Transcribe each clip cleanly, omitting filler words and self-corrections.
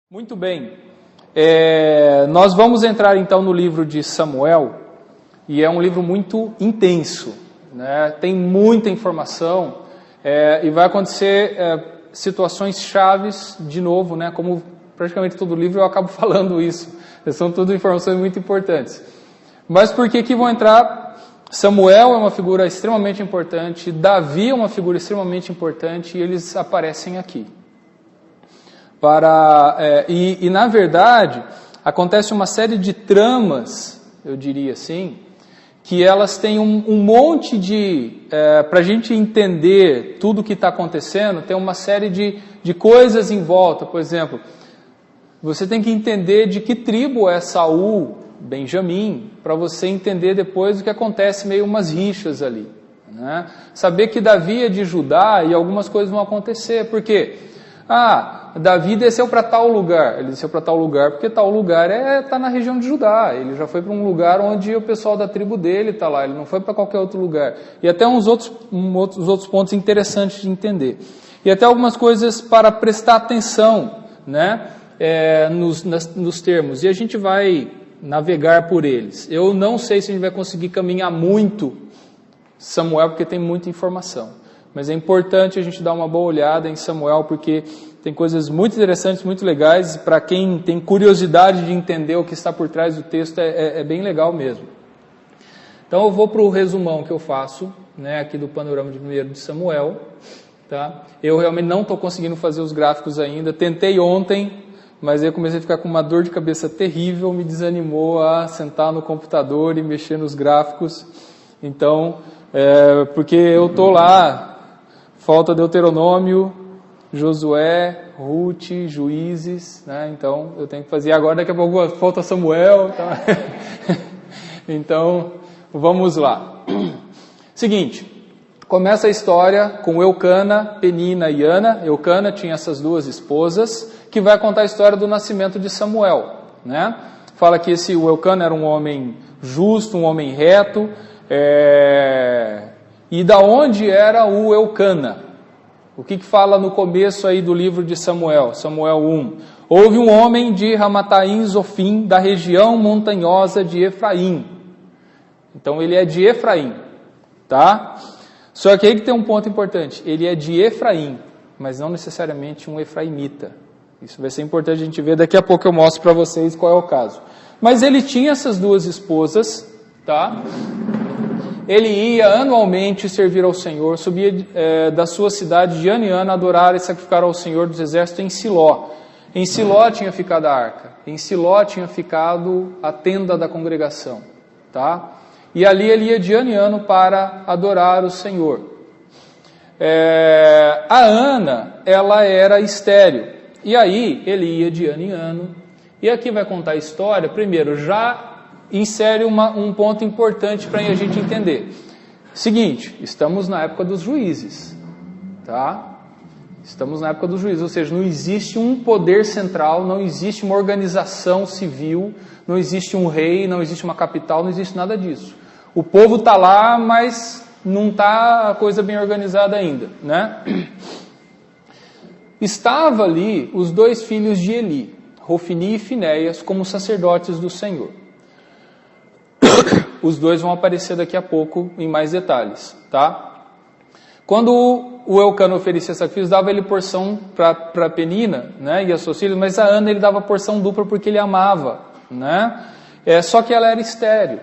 Muito bem, nós vamos entrar então no livro de Samuel, e é um livro muito intenso, né? Tem muita informação, e vai acontecer situações chaves de novo, né? Como praticamente todo livro eu acabo falando isso, são tudo informações muito importantes. Mas por que vão entrar? Samuel é uma figura extremamente importante, Davi é uma figura extremamente importante, e eles aparecem aqui. E na verdade, acontece uma série de tramas, eu diria assim, que elas têm um monte de... para a gente entender tudo o que está acontecendo, tem uma série de coisas em volta. Por exemplo, você tem que entender de que tribo é Saul, Benjamim, para você entender depois o que acontece, meio umas rixas ali, né? Saber que Davi é de Judá e algumas coisas vão acontecer. Por quê? Davi desceu para tal lugar. Ele desceu para tal lugar porque tal lugar está na região de Judá. Ele já foi para um lugar onde o pessoal da tribo dele está lá. Ele não foi para qualquer outro lugar. E até uns outros pontos interessantes de entender. E até algumas coisas para prestar atenção, né, nos termos. E a gente vai navegar por eles. Eu não sei se a gente vai conseguir caminhar muito Samuel, porque tem muita informação. Mas é importante a gente dar uma boa olhada em Samuel, porque tem coisas muito interessantes, muito legais. Para quem tem curiosidade de entender o que está por trás do texto, é bem legal mesmo. Então eu vou para o resumão que eu faço, né, aqui do panorama de 1 de Samuel. Tá? Eu realmente não estou conseguindo fazer os gráficos ainda. Tentei ontem, mas eu comecei a ficar com uma dor de cabeça terrível, me desanimou a sentar no computador e mexer nos gráficos. Então, porque eu estou lá... Falta Deuteronômio, Josué, Ruth, Juízes, né? Então eu tenho que fazer agora, daqui a pouco falta Samuel. Tá? Então, vamos lá. Seguinte, começa a história com Eucana, Penina e Ana. Eucana tinha essas duas esposas, que vai contar a história do nascimento de Samuel, né? Fala que o Eucana era um homem justo, um homem reto, E da onde era o Eucana? O que fala no começo aí do livro de Samuel, Samuel 1? Houve um homem de Ramataim Zofim, da região montanhosa de Efraim. Então ele é de Efraim, tá? Só que aí que tem um ponto importante, ele é de Efraim, mas não necessariamente um efraimita. Isso vai ser importante a gente ver, daqui a pouco eu mostro para vocês qual é o caso. Mas ele tinha essas duas esposas, tá? Ele ia anualmente servir ao Senhor, subia da sua cidade de ano em ano, adorar e sacrificar ao Senhor dos Exércitos em Siló. Em Siló tinha ficado a arca, em Siló tinha ficado a tenda da congregação, tá? E ali ele ia de ano em ano para adorar o Senhor. A Ana, ela era estéril, e aí ele ia de ano em ano, e aqui vai contar a história, primeiro, já insere um ponto importante para a gente entender. Seguinte, estamos na época dos juízes, tá? Estamos na época dos juízes, ou seja, não existe um poder central, não existe uma organização civil, não existe um rei, não existe uma capital, não existe nada disso. O povo está lá, mas não está a coisa bem organizada ainda, né? Estava ali os dois filhos de Eli, Hofni e Finéias, como sacerdotes do Senhor. Os dois vão aparecer daqui a pouco em mais detalhes, tá? Quando o Eucana oferecia sacrifícios, dava ele porção para Penina, né, e as suas filhas, mas a Ana ele dava porção dupla porque ele amava, né? Só que ela era estéril.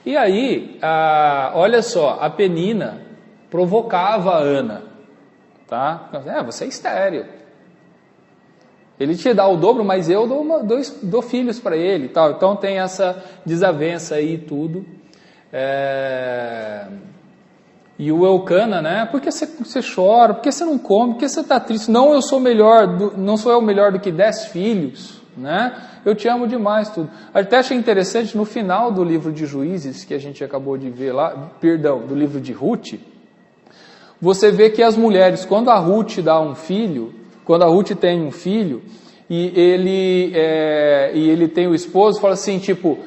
E aí, olha só, a Penina provocava a Ana, tá? Você é estéril. Ele te dá o dobro, mas eu dou filhos para ele, tal. Então tem essa desavença aí e tudo. E o Eucana, né? Por que você chora? Por que você não come? Por que você está triste? Não sou eu melhor do que 10 filhos, né? Eu te amo demais, tudo. Até achei interessante, no final do livro de Juízes, que a gente acabou de ver lá, do livro de Ruth, você vê que as mulheres, quando a Ruth dá um filho, quando a Ruth tem um filho, e ele tem o esposo, fala assim, tipo,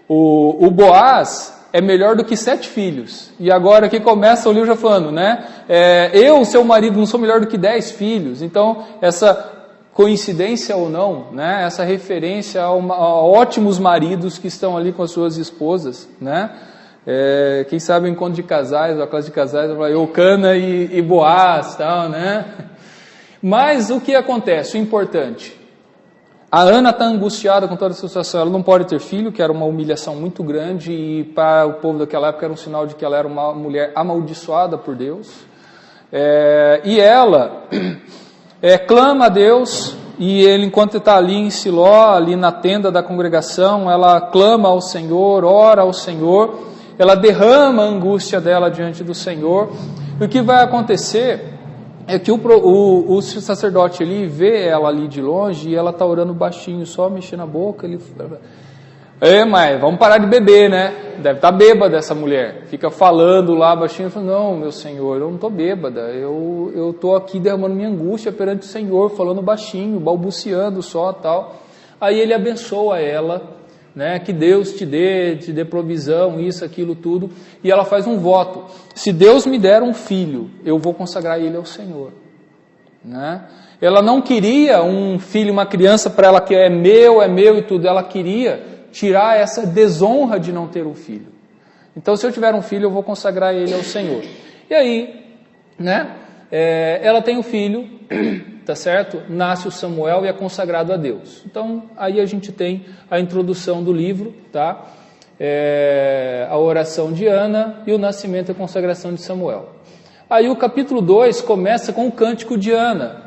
o Boaz é melhor do que 7 filhos. E agora aqui começa o livro já falando, né? Eu, seu marido, não sou melhor do que 10 filhos. Então, coincidência ou não, né? Essa referência a ótimos maridos que estão ali com as suas esposas, né? Quem sabe o encontro de casais, a classe de casais, Eucana e Boaz, tal, né? Mas o que acontece? O importante, a Ana está angustiada com toda essa situação, ela não pode ter filho, que era uma humilhação muito grande, e para o povo daquela época era um sinal de que ela era uma mulher amaldiçoada por Deus. E ela clama a Deus, e ele, enquanto está ali em Siló, ali na tenda da congregação, ela clama ao Senhor, ora ao Senhor, ela derrama a angústia dela diante do Senhor. E o que vai acontecer é que o sacerdote ali vê ela ali de longe, e ela está orando baixinho, só mexendo a boca. Ele fala: mas vamos parar de beber, né? Deve estar bêbada essa mulher. Fica falando lá baixinho, fala: não, meu Senhor, eu não estou bêbada, eu estou aqui derramando minha angústia perante o Senhor, falando baixinho, balbuciando só, tal. Aí ele abençoa ela, né? Que Deus te dê provisão, isso, aquilo, tudo. E ela faz um voto: se Deus me der um filho, eu vou consagrar ele ao Senhor, né? Ela não queria um filho, uma criança para ela que é meu e tudo. Ela queria tirar essa desonra de não ter um filho. Então, se eu tiver um filho, eu vou consagrar ele ao Senhor. E aí, né, ela tem um filho, tá certo? Nasce o Samuel e é consagrado a Deus. Então, aí a gente tem a introdução do livro, tá? A oração de Ana e o nascimento e a consagração de Samuel. Aí o capítulo 2 começa com o cântico de Ana,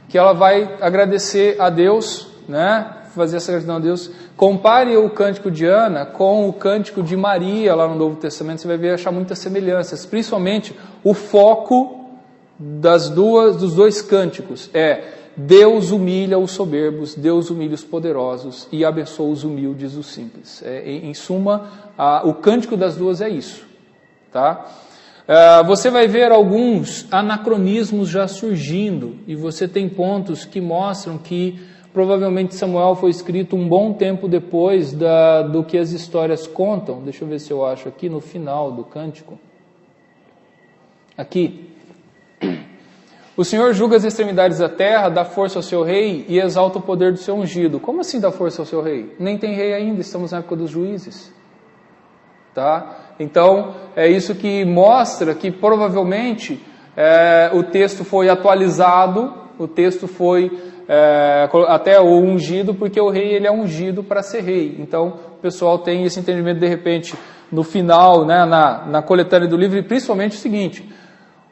que ela vai agradecer a Deus, né? Fazer essa gratidão a Deus. Compare o cântico de Ana com o cântico de Maria lá no Novo Testamento, você vai ver, achar muitas semelhanças, principalmente o foco dos dois cânticos Deus humilha os soberbos, Deus humilha os poderosos e abençoa os humildes, os simples. Em suma, o cântico das duas é isso, tá? Você vai ver alguns anacronismos já surgindo, e você tem pontos que mostram que provavelmente Samuel foi escrito um bom tempo depois do que as histórias contam. Deixa eu ver se eu acho aqui no final do cântico. Aqui. O Senhor julga as extremidades da terra, dá força ao seu rei e exalta o poder do seu ungido. Como assim dá força ao seu rei? Nem tem rei ainda, estamos na época dos juízes. Tá? Então, é isso que mostra que provavelmente o texto foi atualizado, o texto foi até o ungido, porque o rei ele é ungido para ser rei. Então o pessoal tem esse entendimento de repente no final, né, na coletânea do livro, e principalmente o seguinte: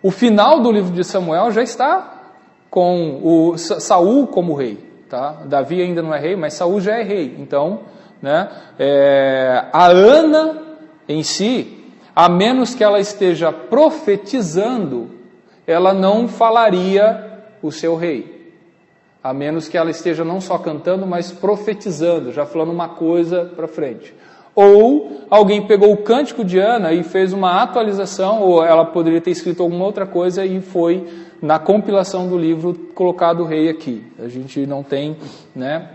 o final do livro de Samuel já está com o Saul como rei, tá? Davi ainda não é rei, mas Saul já é rei. Então, né, a Ana em si, a menos que ela esteja profetizando, ela não falaria o seu rei. A menos que ela esteja não só cantando, mas profetizando, já falando uma coisa para frente. Ou alguém pegou o cântico de Ana e fez uma atualização, ou ela poderia ter escrito alguma outra coisa e foi na compilação do livro colocado o rei aqui. A gente não tem, né,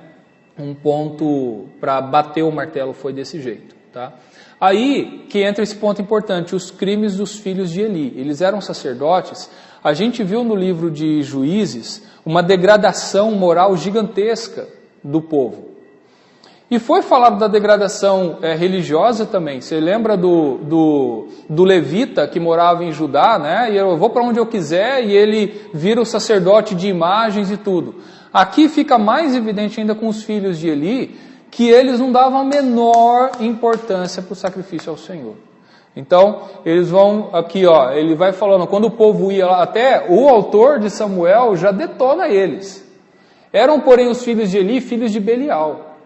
um ponto para bater o martelo, foi desse jeito. Tá? Aí que entra esse ponto importante: os crimes dos filhos de Eli. Eles eram sacerdotes. A gente viu no livro de Juízes uma degradação moral gigantesca do povo. E foi falado da degradação religiosa também. Você lembra do levita que morava em Judá, né? E eu vou para onde eu quiser, e ele vira o sacerdote de imagens e tudo. Aqui fica mais evidente ainda com os filhos de Eli, que eles não davam a menor importância para o sacrifício ao Senhor. Então, eles vão aqui, ó, ele vai falando, quando o povo ia lá, até o autor de Samuel já detona eles. Eram, porém, os filhos de Eli, filhos de Belial,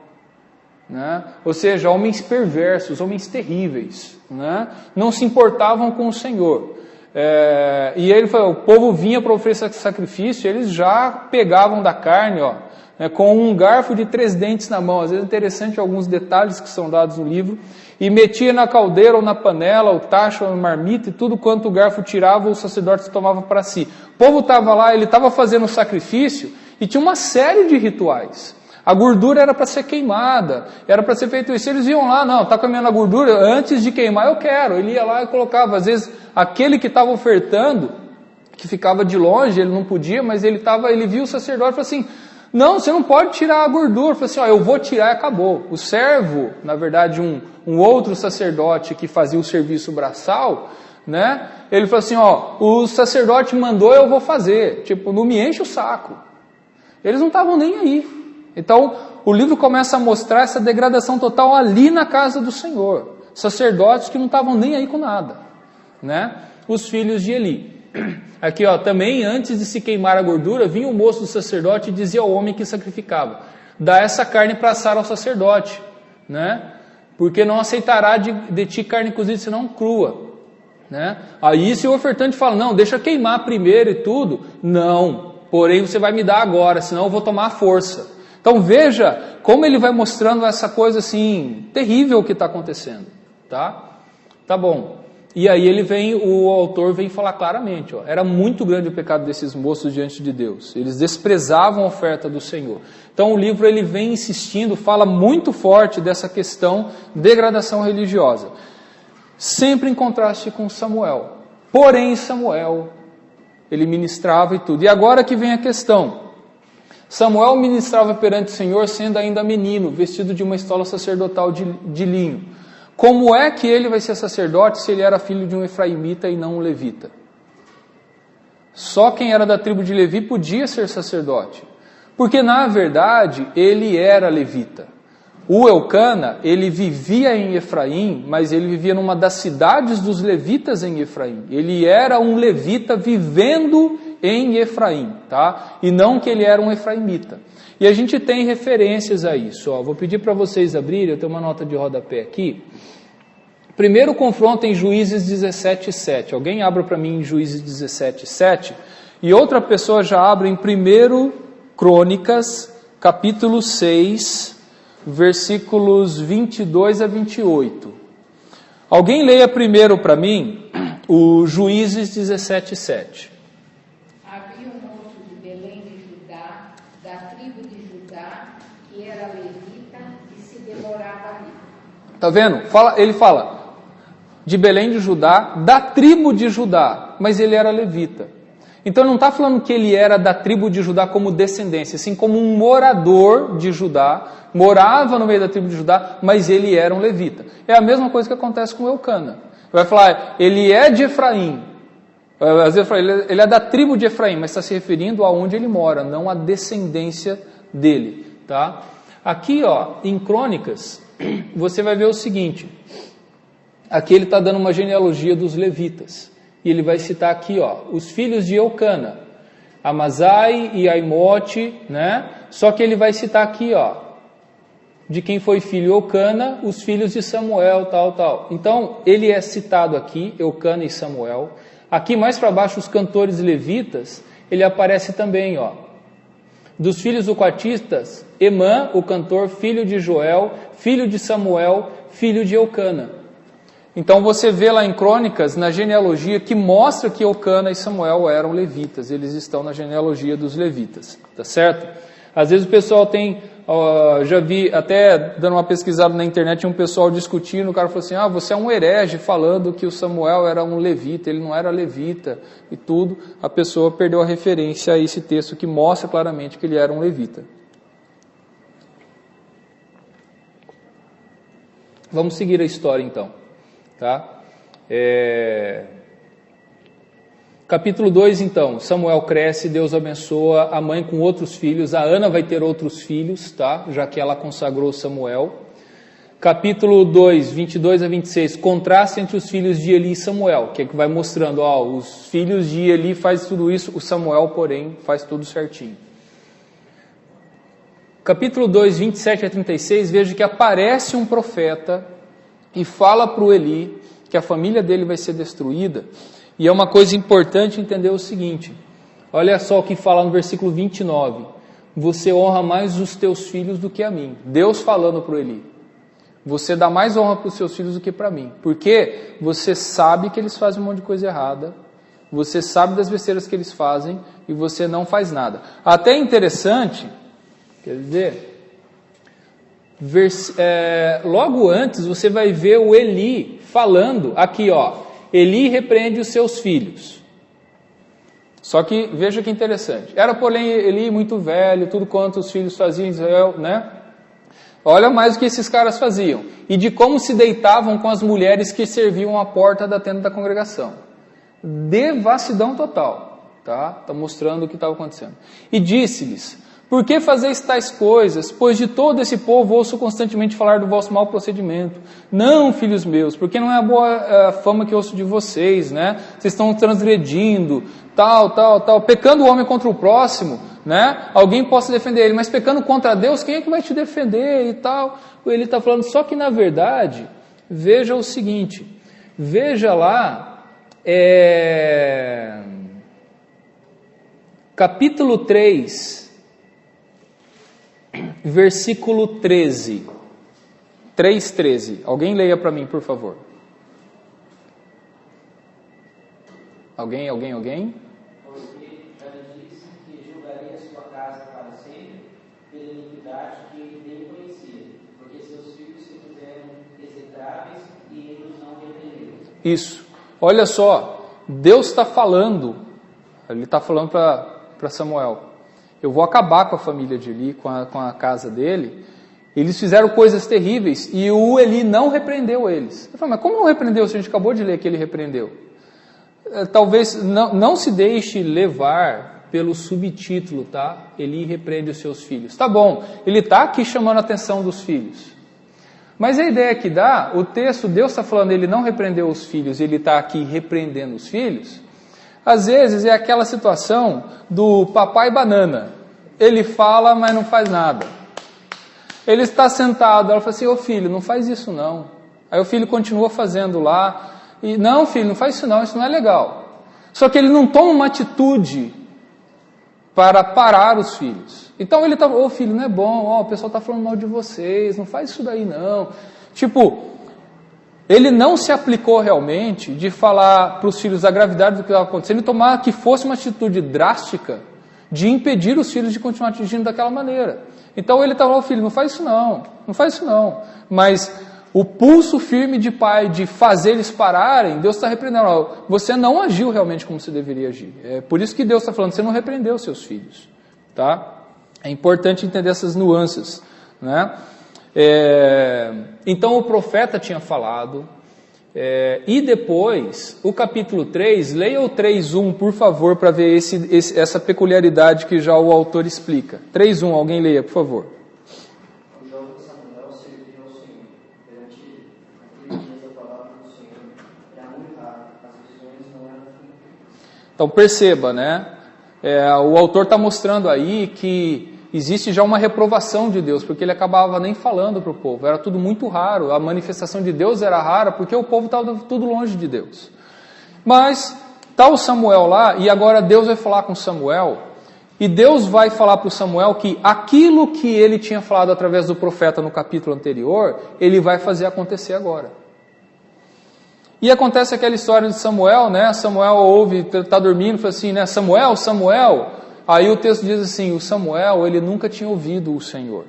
né? Ou seja, homens perversos, homens terríveis, né? Não se importavam com o Senhor. E ele falou, o povo vinha para oferecer sacrifício, eles já pegavam da carne, ó, com um garfo de 3 dentes na mão. Às vezes é interessante alguns detalhes que são dados no livro. E metia na caldeira ou na panela, o tacho ou a marmita, e tudo quanto o garfo tirava, o sacerdote tomava para si. O povo estava lá, ele estava fazendo o sacrifício, e tinha uma série de rituais. A gordura era para ser queimada, era para ser feito isso. Eles iam lá, não, está caminhando a gordura, antes de queimar eu quero. Ele ia lá e colocava, às vezes, aquele que estava ofertando, que ficava de longe, ele não podia, mas ele viu o sacerdote e falou assim, Não, você não pode tirar a gordura. Falou assim, ó, eu vou tirar e acabou. O servo, na verdade, um outro sacerdote que fazia o serviço braçal, né? Ele falou assim, ó, o sacerdote mandou, eu vou fazer. Tipo, não me enche o saco. Eles não estavam nem aí. Então, o livro começa a mostrar essa degradação total ali na casa do Senhor. Sacerdotes que não estavam nem aí com nada, né? Os filhos de Eli. Aqui, ó, também antes de se queimar a gordura, vinha o moço do sacerdote e dizia ao homem que sacrificava: dá essa carne para assar ao sacerdote, né? Porque não aceitará de ti carne cozida senão crua, né? Aí se o ofertante fala, não, deixa queimar primeiro e tudo, não, porém você vai me dar agora, senão eu vou tomar a força. Então veja como ele vai mostrando essa coisa assim, terrível que está acontecendo, tá? Tá bom. E aí o autor vem falar claramente, ó, era muito grande o pecado desses moços diante de Deus. Eles desprezavam a oferta do Senhor. Então o livro ele vem insistindo, fala muito forte dessa questão de degradação religiosa. Sempre em contraste com Samuel. Porém Samuel, ele ministrava e tudo. E agora que vem a questão. Samuel ministrava perante o Senhor sendo ainda menino, vestido de uma estola sacerdotal de linho. Como é que ele vai ser sacerdote se ele era filho de um efraimita e não um levita? Só quem era da tribo de Levi podia ser sacerdote. Porque na verdade ele era levita. O Eucana, ele vivia em Efraim, mas ele vivia numa das cidades dos levitas em Efraim. Ele era um levita vivendo em Efraim, tá? E não que ele era um efraimita. E a gente tem referências a isso. Ó. Vou pedir para vocês abrirem, eu tenho uma nota de rodapé aqui. Primeiro confronto em Juízes 17:7. Alguém abra para mim em Juízes 17:7. E outra pessoa já abre em 1 Crônicas, capítulo 6, versículos 22 a 28. Alguém leia primeiro para mim o Juízes 17:7. Havia um moço de Belém de Judá, da tribo de Judá, que era levita e se demorava ali. Tá vendo? Ele fala de Belém de Judá, da tribo de Judá, mas ele era levita. Então não está falando que ele era da tribo de Judá como descendência, assim como um morador de Judá, morava no meio da tribo de Judá, mas ele era um levita. É a mesma coisa que acontece com Eucana. Vai falar, ele é de Efraim, ele é da tribo de Efraim, mas está se referindo a onde ele mora, não à descendência dele. Tá? Aqui, ó, em Crônicas, você vai ver o seguinte, aqui ele está dando uma genealogia dos levitas. E ele vai citar aqui, ó, os filhos de Eucana, Amazai e Aimote, né? Só que ele vai citar aqui, ó, de quem foi filho Eucana, os filhos de Samuel, tal. Então, ele é citado aqui, Eucana e Samuel. Aqui mais para baixo, os cantores levitas, ele aparece também, ó. Dos filhos do quartistas, Emã, o cantor, filho de Joel, filho de Samuel, filho de Eucana. Então você vê lá em Crônicas, na genealogia, que mostra que Eucana e Samuel eram levitas. Eles estão na genealogia dos levitas, tá certo? Às vezes o pessoal tem, já vi, até dando uma pesquisada na internet, um pessoal discutindo, o cara falou assim, você é um herege falando que o Samuel era um levita, ele não era levita e tudo. A pessoa perdeu a referência a esse texto que mostra claramente que ele era um levita. Vamos seguir a história então. Tá? Capítulo 2 então, Samuel cresce, Deus abençoa a mãe com outros filhos, a Ana vai ter outros filhos, tá? Já que ela consagrou Samuel. Capítulo 2, 22 a 26, contraste entre os filhos de Eli e Samuel, que é que vai mostrando, os filhos de Eli faz tudo isso, o Samuel, porém, faz tudo certinho. Capítulo 2, 27 a 36, veja que aparece um profeta e fala para o Eli que a família dele vai ser destruída. E é uma coisa importante entender o seguinte, olha só o que fala no versículo 29, você honra mais os teus filhos do que a mim. Deus falando para o Eli, você dá mais honra para os seus filhos do que para mim, porque você sabe que eles fazem um monte de coisa errada, você sabe das besteiras que eles fazem e você não faz nada. Até interessante, quer dizer... logo antes você vai ver o Eli falando aqui, ó, Eli repreende os seus filhos. Só que veja que interessante. Era, porém, Eli muito velho, tudo quanto os filhos faziam em Israel, né? Olha mais o que esses caras faziam. E de como se deitavam com as mulheres que serviam à porta da tenda da congregação. Devassidão total. Tá mostrando o que estava acontecendo. E disse-lhes: por que fazeis tais coisas? Pois de todo esse povo ouço constantemente falar do vosso mau procedimento. Não, filhos meus, porque não é a boa fama que ouço de vocês, né? Vocês estão transgredindo, tal. Pecando o homem contra o próximo, né? Alguém possa defender ele, mas pecando contra Deus, quem é que vai te defender e tal? Ele está falando, só que na verdade, veja o seguinte, veja lá, capítulo 3, versículo 13, 3:13. Alguém leia para mim, por favor. Alguém? Porque já lhe disse que julgaria a sua casa para sempre pela iniquidade que ele nem conhecia, porque seus filhos se fizeram execráveis e ele os não repreendeu. Isso. Olha só, Deus está falando, ele está falando para Samuel, eu vou acabar com a família de Eli, com a casa dele. Eles fizeram coisas terríveis e o Eli não repreendeu eles. Eu falei, mas como não repreendeu se a gente acabou de ler que ele repreendeu? Talvez não se deixe levar pelo subtítulo, tá? Eli repreende os seus filhos. Tá bom, ele está aqui chamando a atenção dos filhos. Mas a ideia que dá, o texto, Deus está falando, ele não repreendeu os filhos, ele está aqui repreendendo os filhos. Às vezes é aquela situação do papai banana. Ele fala, mas não faz nada. Ele está sentado, ela fala assim, ô filho, não faz isso não. Aí o filho continua fazendo lá, e não filho, não faz isso não é legal. Só que ele não toma uma atitude para parar os filhos. Então ele está, ô filho, não é bom, o pessoal está falando mal de vocês, não faz isso daí não. Tipo, ele não se aplicou realmente de falar para os filhos a gravidade do que estava acontecendo e tomar que fosse uma atitude drástica de impedir os filhos de continuar agindo daquela maneira. Então ele estava, filho, não faz isso não. Mas o pulso firme de pai de fazer eles pararem, Deus está repreendendo. Você não agiu realmente como você deveria agir. É por isso que Deus está falando, você não repreendeu os seus filhos. Tá? É importante entender essas nuances, né? Então o profeta tinha falado, e depois, o capítulo 3, leia o 3:1, por favor, para ver essa peculiaridade que já o autor explica. 3:1, alguém leia, por favor. O jovem Samuel serviu ao Senhor, perante aquele dia da palavra do Senhor, era muito raro, as visões não eram cumpridas. Então perceba, né? O autor está mostrando aí que existe já uma reprovação de Deus, porque ele acabava nem falando para o povo, era tudo muito raro, a manifestação de Deus era rara, porque o povo estava tudo longe de Deus. Mas está o Samuel lá, e agora Deus vai falar com Samuel, e Deus vai falar para o Samuel que aquilo que ele tinha falado através do profeta no capítulo anterior, ele vai fazer acontecer agora. E acontece aquela história de Samuel, né? Samuel ouve, está dormindo, fala assim, né? Samuel. Aí o texto diz assim, o Samuel, ele nunca tinha ouvido o Senhor.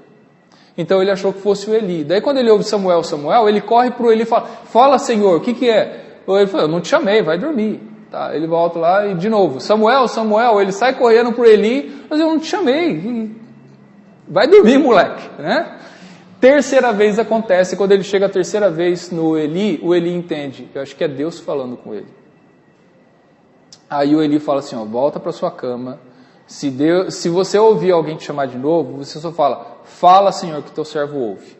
Então ele achou que fosse o Eli. Daí quando ele ouve Samuel, ele corre para o Eli e fala, Senhor, o que é? Ele fala, eu não te chamei, vai dormir. Tá, ele volta lá e de novo, Samuel, ele sai correndo para o Eli, mas eu não te chamei. Vai dormir, moleque, né? Terceira vez acontece, quando ele chega a terceira vez no Eli, o Eli entende, eu acho que é Deus falando com ele. Aí o Eli fala assim, volta para sua cama. Se você ouvir alguém te chamar de novo, você só fala Senhor, que teu servo ouve.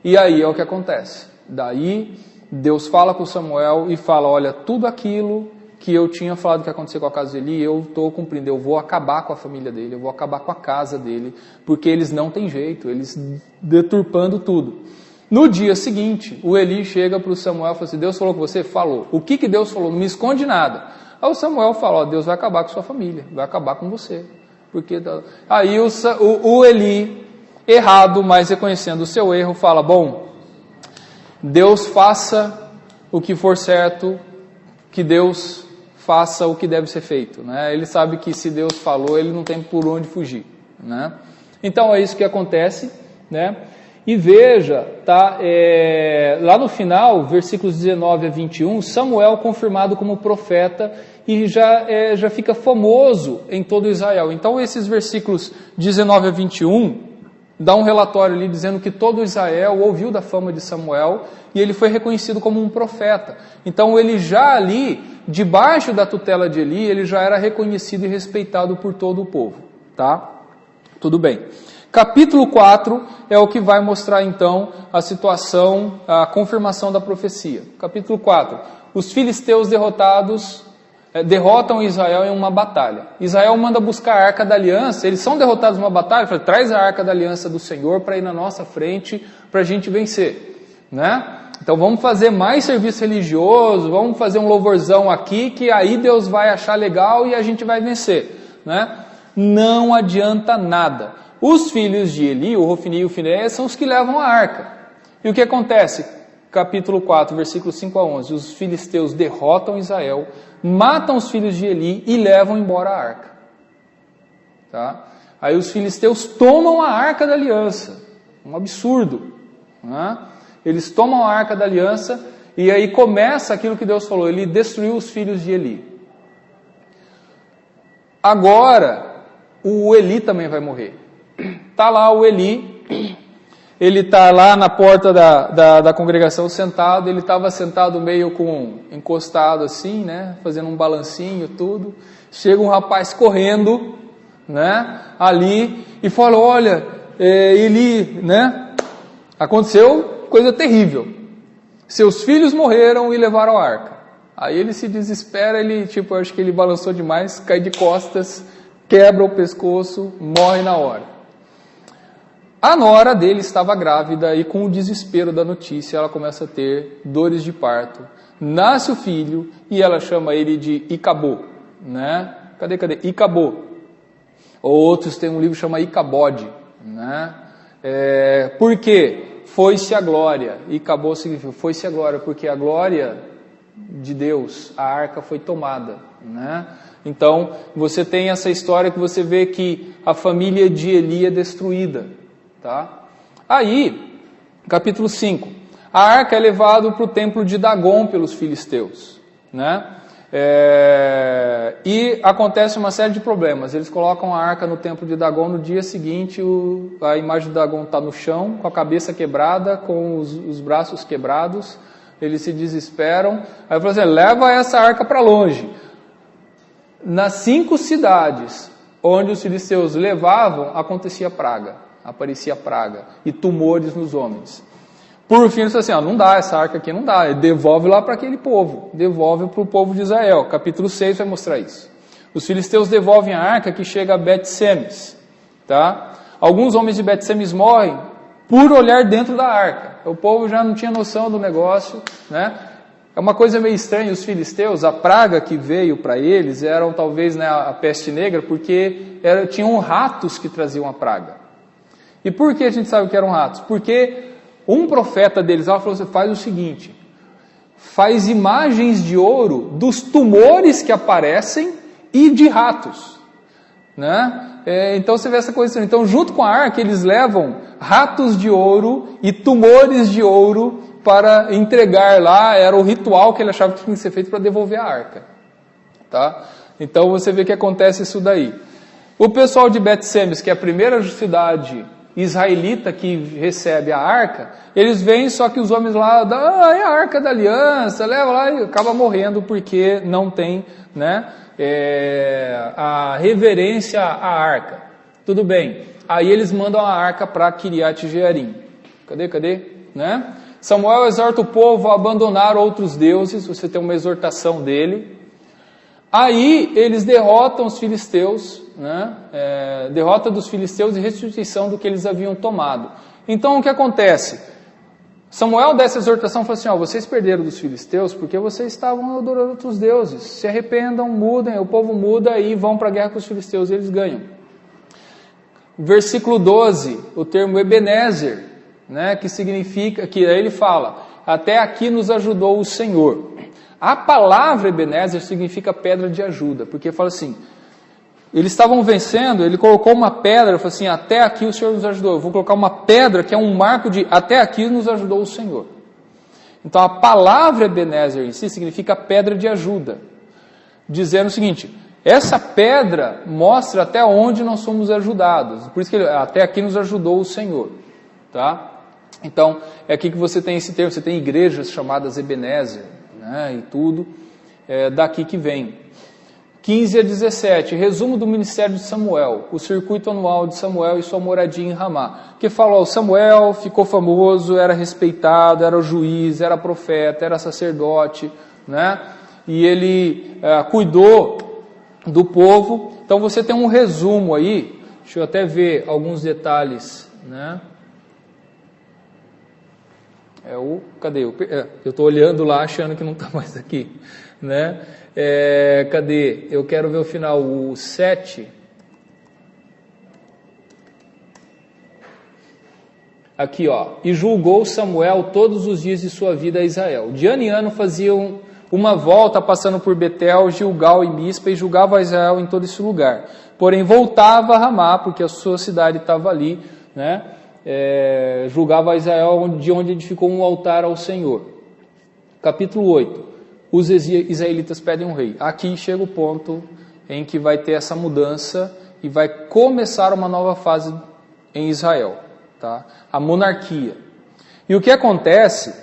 E aí é o que acontece. Daí Deus fala com Samuel e fala, olha, tudo aquilo que eu tinha falado que ia acontecer com a casa de Eli, eu estou cumprindo, eu vou acabar com a família dele, eu vou acabar com a casa dele, porque eles não têm jeito, eles deturpando tudo. No dia seguinte, o Eli chega para o Samuel e fala assim, Deus falou com você? Falou. O que Deus falou? Não me esconde nada. Aí o Samuel fala, Deus vai acabar com sua família, vai acabar com você. Porque aí o Eli, errado, mas reconhecendo o seu erro, fala, bom, Deus faça o que for certo, que Deus faça o que deve ser feito. Né? Ele sabe que se Deus falou, ele não tem por onde fugir. Né? Então é isso que acontece. Né? E veja, tá, lá no final, versículos 19 a 21, Samuel confirmado como profeta e já fica famoso em todo Israel. Então esses versículos 19 a 21 dá um relatório ali dizendo que todo Israel ouviu da fama de Samuel e ele foi reconhecido como um profeta. Então ele já ali, debaixo da tutela de Eli, ele já era reconhecido e respeitado por todo o povo. Tá? Tudo bem. Capítulo 4 é o que vai mostrar então a situação, a confirmação da profecia. Capítulo 4. Os filisteus derrotam Israel em uma batalha. Israel manda buscar a Arca da Aliança, eles são derrotados numa batalha, fala, traz a Arca da Aliança do Senhor para ir na nossa frente, para a gente vencer. Né? Então vamos fazer mais serviço religioso, vamos fazer um louvorzão aqui, que aí Deus vai achar legal e a gente vai vencer. Né? Não adianta nada. Os filhos de Eli, o Hofni e o Finéias, são os que levam a arca. E o que acontece? Capítulo 4, versículos 5 a 11. Os filisteus derrotam Israel, matam os filhos de Eli e levam embora a arca. Tá? Aí os filisteus tomam a Arca da Aliança. Um absurdo. Né? Eles tomam a Arca da Aliança e aí começa aquilo que Deus falou. Ele destruiu os filhos de Eli. Agora, o Eli também vai morrer. Está lá o Eli, ele está lá na porta da congregação sentado, ele estava sentado meio encostado assim, né, fazendo um balancinho, tudo. Chega um rapaz correndo, né, ali e fala, olha, Eli, né, aconteceu coisa terrível. Seus filhos morreram e levaram a arca. Aí ele se desespera, eu acho que ele balançou demais, cai de costas, quebra o pescoço, morre na hora. A nora dele estava grávida e com o desespero da notícia ela começa a ter dores de parto. Nasce o filho e ela chama ele de Icabô, né? Cadê? Icabô. Outros têm um livro que chama Icabode, né? Por quê? Foi-se a glória. Icabô significa foi-se a glória, porque a glória de Deus, a arca foi tomada, né? Então, você tem essa história que você vê que a família de Eli é destruída. Tá? Aí, capítulo 5, a arca é levada para o templo de Dagon pelos filisteus, né? E acontece uma série de problemas. Eles colocam a arca no templo de Dagon, no dia seguinte a imagem de Dagon está no chão, com a cabeça quebrada, com os braços quebrados, eles se desesperam, aí falam assim, leva essa arca para longe. Nas 5 cidades onde os filisteus levavam, acontecia praga. Aparecia praga e tumores nos homens. Por fim, ele disse assim, não dá, essa arca aqui não dá, devolve lá para aquele povo, devolve para o povo de Israel. Capítulo 6 vai mostrar isso. Os filisteus devolvem a arca que chega a Bet-Semes. Tá? Alguns homens de Bet-Semes morrem por olhar dentro da arca. O povo já não tinha noção do negócio, né? É uma coisa meio estranha, os filisteus, a praga que veio para eles eram talvez, né, a peste negra, porque tinham ratos que traziam a praga. E por que a gente sabe que eram ratos? Porque um profeta deles falou assim, faz o seguinte, faz imagens de ouro dos tumores que aparecem e de ratos. Né? Então você vê essa coisa. Então junto com a arca eles levam ratos de ouro e tumores de ouro para entregar lá, era o ritual que ele achava que tinha que ser feito para devolver a arca. Tá? Então você vê que acontece isso daí. O pessoal de Bet-Semes, que é a primeira cidade israelita que recebe a arca, eles vêm, só que os homens lá, é a arca da aliança, leva lá e acaba morrendo porque não tem, né, a reverência à arca. Tudo bem. Aí eles mandam a arca para Kiriat Jearim. Cadê? Né? Samuel exorta o povo a abandonar outros deuses, você tem uma exortação dele. Aí eles derrotam os filisteus, né? Derrota dos filisteus e restituição do que eles haviam tomado. Então o que acontece? Samuel dessa exortação falou assim, vocês perderam dos filisteus porque vocês estavam adorando outros deuses. Se arrependam, mudem, o povo muda e vão para a guerra com os filisteus e eles ganham. Versículo 12, o termo Ebenezer, né? Que significa, que aí ele fala, até aqui nos ajudou o Senhor. A palavra Ebenezer significa pedra de ajuda, porque fala assim, eles estavam vencendo, ele colocou uma pedra, falou assim, até aqui o Senhor nos ajudou. Eu vou colocar uma pedra que é um marco de até aqui nos ajudou o Senhor. Então a palavra Ebenezer em si significa pedra de ajuda, dizendo o seguinte, essa pedra mostra até onde nós somos ajudados. Por isso que até aqui nos ajudou o Senhor. Tá? Então é aqui que você tem esse termo, você tem igrejas chamadas Ebenezer, né, e tudo, é daqui que vem. 15 a 17, resumo do ministério de Samuel, o circuito anual de Samuel e sua moradia em Ramá. Que fala, ó, Samuel ficou famoso, era respeitado, era juiz, era profeta, era sacerdote, né? E ele cuidou do povo. Então você tem um resumo aí, deixa eu até ver alguns detalhes, né? Cadê? Eu estou olhando lá achando que não está mais aqui, né? Cadê? Eu quero ver o final, o 7. Aqui, ó. E julgou Samuel todos os dias de sua vida a Israel. De ano em ano faziam uma volta, passando por Betel, Gilgal e Mispa, e julgava a Israel em todo esse lugar. Porém, voltava a Ramá, porque a sua cidade estava ali, né? Julgava a Israel de onde edificou um altar ao Senhor. Capítulo 8. Os israelitas pedem um rei. Aqui chega o ponto em que vai ter essa mudança e vai começar uma nova fase em Israel, tá? A monarquia. E o que acontece,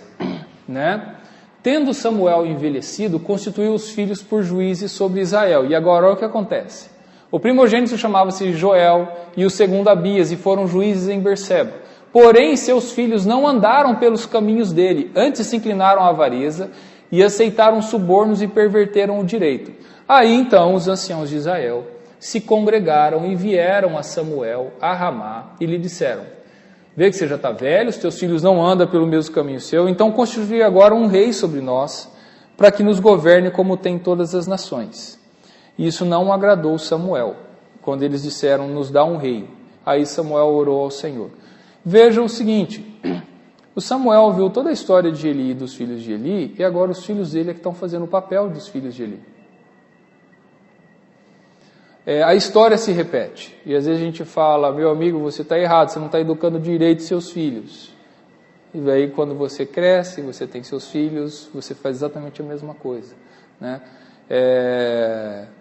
né? Tendo Samuel envelhecido, constituiu os filhos por juízes sobre Israel. E agora olha o que acontece. O primogênito chamava-se Joel e o segundo Abias, e foram juízes em Berseba. Porém, seus filhos não andaram pelos caminhos dele, antes se inclinaram à avareza, e aceitaram subornos e perverteram o direito. Aí então os anciãos de Israel se congregaram e vieram a Samuel, a Ramá, e lhe disseram, vê que você já está velho, os teus filhos não andam pelo mesmo caminho seu, então constitui agora um rei sobre nós, para que nos governe como tem todas as nações. E isso não agradou Samuel, quando eles disseram, nos dá um rei. Aí Samuel orou ao Senhor. Veja o seguinte, o Samuel viu toda a história de Eli e dos filhos de Eli, e agora os filhos dele é que estão fazendo o papel dos filhos de Eli. A história se repete, e às vezes a gente fala, meu amigo, você está errado, você não está educando direito seus filhos. E aí quando você cresce, você tem seus filhos, você faz exatamente a mesma coisa, né?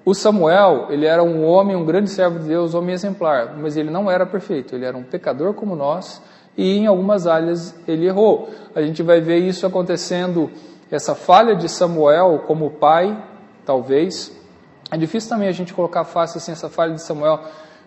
O Samuel, ele era um homem, um grande servo de Deus, homem exemplar, mas ele não era perfeito, ele era um pecador como nós, e em algumas áreas ele errou. A gente vai ver isso acontecendo, essa falha de Samuel como pai, talvez. É difícil também a gente colocar fácil assim, essa falha de Samuel,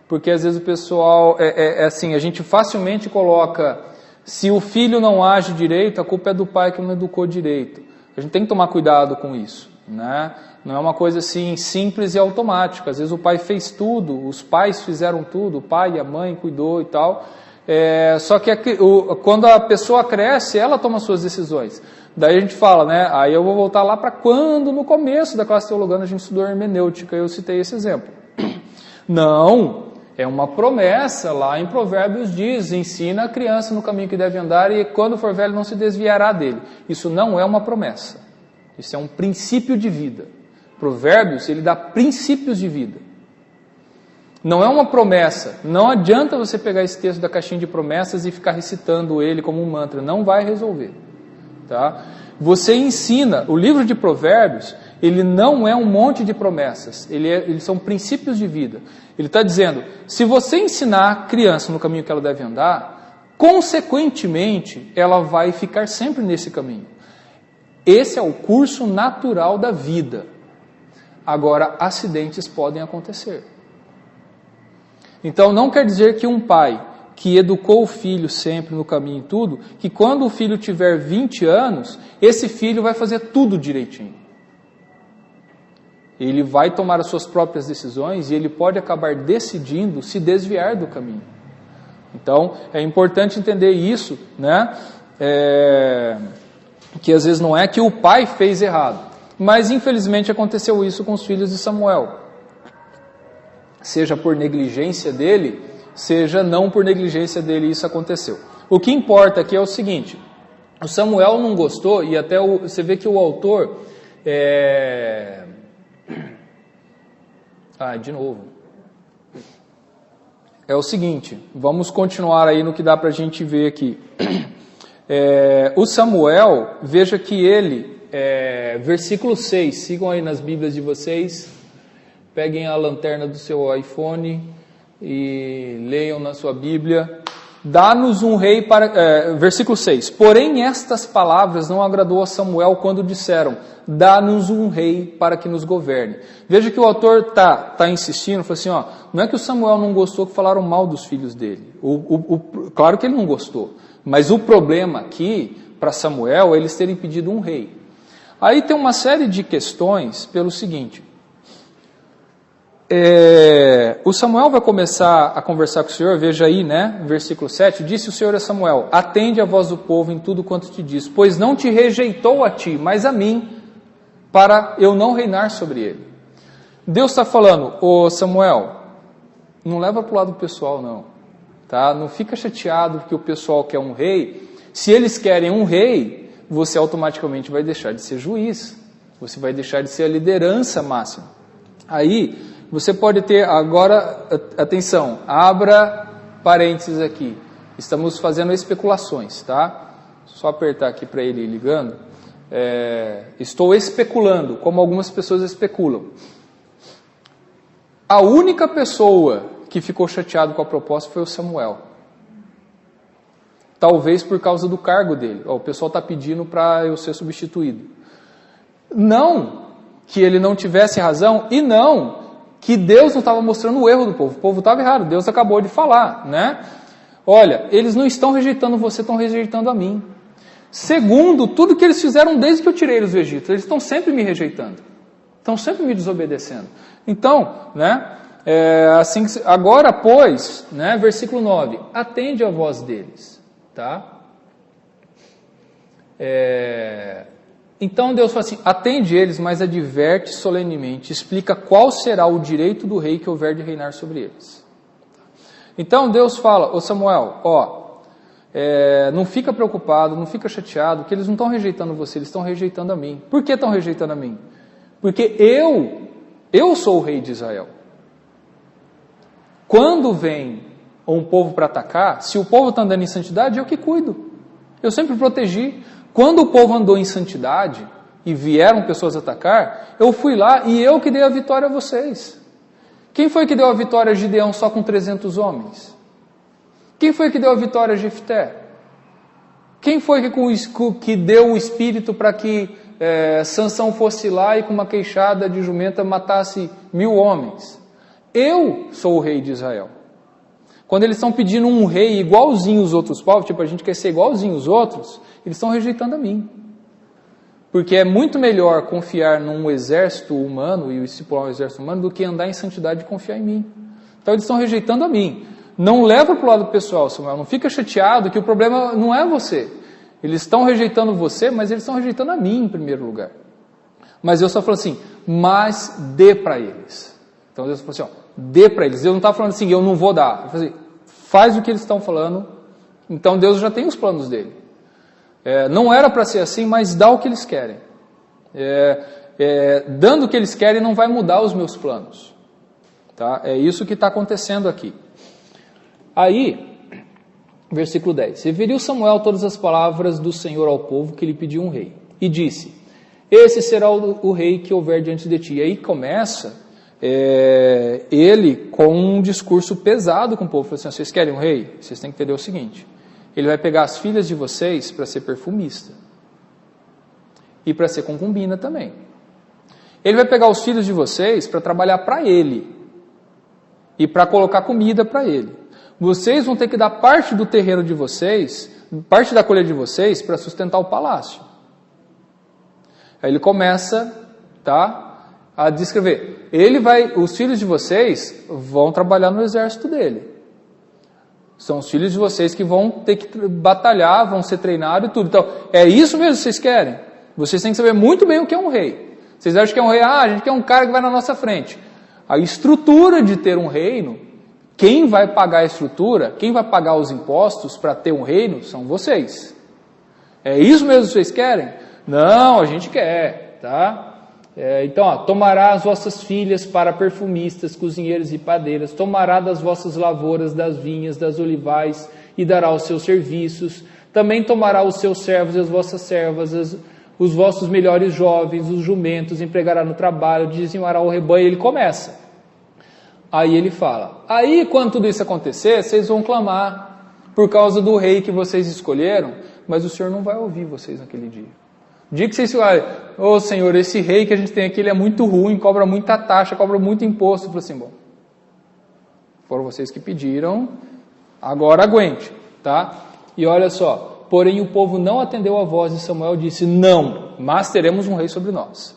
porque às vezes o pessoal, assim, a gente facilmente coloca, se o filho não age direito, a culpa é do pai que não educou direito. A gente tem que tomar cuidado com isso, né? Não é uma coisa assim simples e automática. Às vezes o pai fez tudo, os pais fizeram tudo, o pai e a mãe cuidou e tal. Só que quando a pessoa cresce, ela toma suas decisões. Daí a gente fala, né? Aí eu vou voltar lá para quando, no começo da classe teologana, a gente estudou hermenêutica, eu citei esse exemplo. Não, é uma promessa, lá em Provérbios diz, ensina a criança no caminho que deve andar e quando for velho não se desviará dele. Isso não é uma promessa, isso é um princípio de vida. Provérbios, ele dá princípios de vida. Não é uma promessa. Não adianta você pegar esse texto da caixinha de promessas e ficar recitando ele como um mantra. Não vai resolver. Tá? Você ensina. O livro de Provérbios, ele não é um monte de promessas. Eles são princípios de vida. Ele está dizendo, se você ensinar a criança no caminho que ela deve andar, consequentemente, ela vai ficar sempre nesse caminho. Esse é o curso natural da vida. Agora, acidentes podem acontecer. Então, não quer dizer que um pai que educou o filho sempre no caminho e tudo, que quando o filho tiver 20 anos, esse filho vai fazer tudo direitinho. Ele vai tomar as suas próprias decisões e ele pode acabar decidindo se desviar do caminho. Então, é importante entender isso, né? Que às vezes não é que o pai fez errado, mas infelizmente aconteceu isso com os filhos de Samuel. Seja por negligência dele, seja não por negligência dele, isso aconteceu. O que importa aqui é o seguinte, o Samuel não gostou, e até você vê que o autor... de novo. é o seguinte, vamos continuar aí no que dá para a gente ver aqui. O Samuel, veja que ele, versículo 6, sigam aí nas Bíblias de vocês, peguem a lanterna do seu iPhone e leiam na sua Bíblia. Dá-nos um rei para... versículo 6. Porém, estas palavras não agradou a Samuel quando disseram, dá-nos um rei para que nos governe. Veja que o autor tá insistindo, fala assim, ó, não é que o Samuel não gostou que falaram mal dos filhos dele. Claro que ele não gostou. Mas o problema aqui, para Samuel, é eles terem pedido um rei. Aí tem uma série de questões pelo seguinte... o Samuel vai começar a conversar com o Senhor, veja aí, né, versículo 7, disse o Senhor a Samuel, atende a voz do povo em tudo quanto te diz, pois não te rejeitou a ti, mas a mim, para eu não reinar sobre ele. Deus está falando, ô Samuel, não leva para o lado pessoal não, tá? Não fica chateado porque o pessoal quer um rei, se eles querem um rei, você automaticamente vai deixar de ser juiz, você vai deixar de ser a liderança máxima. Aí, você pode ter, agora, atenção, abra parênteses aqui, estamos fazendo especulações, tá? Só apertar aqui para ele ir ligando. Estou especulando, como algumas pessoas especulam. A única pessoa que ficou chateado com a proposta foi o Samuel. Talvez por causa do cargo dele. O pessoal está pedindo para eu ser substituído. Não que ele não tivesse razão e não que Deus não estava mostrando o erro do povo. O povo estava errado, Deus acabou de falar, né? Olha, eles não estão rejeitando você, estão rejeitando a mim. Segundo, tudo que eles fizeram desde que eu tirei eles do Egito, eles estão sempre me rejeitando. Estão sempre me desobedecendo. Então, né? Assim, agora, pois, né, versículo 9, atende a voz deles, tá? Então Deus fala assim, atende eles, mas adverte solenemente, explica qual será o direito do rei que houver de reinar sobre eles. Então Deus fala, ô Samuel, não fica preocupado, não fica chateado, que eles não estão rejeitando você, eles estão rejeitando a mim. Por que estão rejeitando a mim? Porque eu sou o rei de Israel. Quando vem um povo para atacar, se o povo está andando em santidade, eu que cuido. Eu sempre protegi. Quando o povo andou em santidade e vieram pessoas atacar, eu fui lá e eu que dei a vitória a vocês. Quem foi que deu a vitória a Gideão só com 300 homens? Quem foi que deu a vitória a Jefté? Quem foi que deu o espírito para que Sansão fosse lá e com uma queixada de jumenta matasse 1000 homens? Eu sou o rei de Israel. Quando eles estão pedindo um rei igualzinho os outros povos, tipo a gente quer ser igualzinho os outros, eles estão rejeitando a mim. Porque é muito melhor confiar num exército humano e estipular um exército humano do que andar em santidade e confiar em mim. Então eles estão rejeitando a mim. Não leva para o lado pessoal, Samuel. Não fica chateado que o problema não é você. Eles estão rejeitando você, mas eles estão rejeitando a mim em primeiro lugar. Mas Deus só falou assim, mas dê para eles. Então Deus falou assim, dê para eles. Deus não está falando assim, eu não vou dar. Ele falou assim, faz o que eles estão falando. Então Deus já tem os planos dele. Não era para ser assim, mas dá o que eles querem. Dando o que eles querem não vai mudar os meus planos. Tá? É isso que está acontecendo aqui. Aí, versículo 10. Referiu Samuel todas as palavras do Senhor ao povo que lhe pediu um rei. E disse, esse será o rei que houver diante de ti. E aí começa ele com um discurso pesado com o povo. Falou assim, vocês querem um rei? Vocês têm que entender o seguinte. Ele vai pegar as filhas de vocês para ser perfumista. E para ser concubina também. Ele vai pegar os filhos de vocês para trabalhar para ele. E para colocar comida para ele. Vocês vão ter que dar parte do terreno de vocês, parte da colheita de vocês, para sustentar o palácio. Aí ele começa, a descrever. Os filhos de vocês vão trabalhar no exército dele. São os filhos de vocês que vão ter que batalhar, vão ser treinados e tudo. Então, é isso mesmo que vocês querem? Vocês têm que saber muito bem o que é um rei. Vocês acham que é um rei? A gente quer um cara que vai na nossa frente. A estrutura de ter um reino, quem vai pagar a estrutura, quem vai pagar os impostos para ter um reino, são vocês. É isso mesmo que vocês querem? Não, a gente quer, tá? Então, tomará as vossas filhas para perfumistas, cozinheiros e padeiras, tomará das vossas lavouras, das vinhas, das olivais, e dará os seus serviços. Também tomará os seus servos e as vossas servas, os vossos melhores jovens, os jumentos, empregará no trabalho, dizimará o rebanho. Ele começa. Aí ele fala, aí quando tudo isso acontecer, vocês vão clamar por causa do rei que vocês escolheram, mas o Senhor não vai ouvir vocês naquele dia. O dia que vocês falarem, ô Senhor, esse rei que a gente tem aqui, ele é muito ruim, cobra muita taxa, cobra muito imposto. Eu falo assim, bom, foram vocês que pediram, agora aguente, tá? E olha só, porém o povo não atendeu a voz de Samuel, disse, não, mas teremos um rei sobre nós,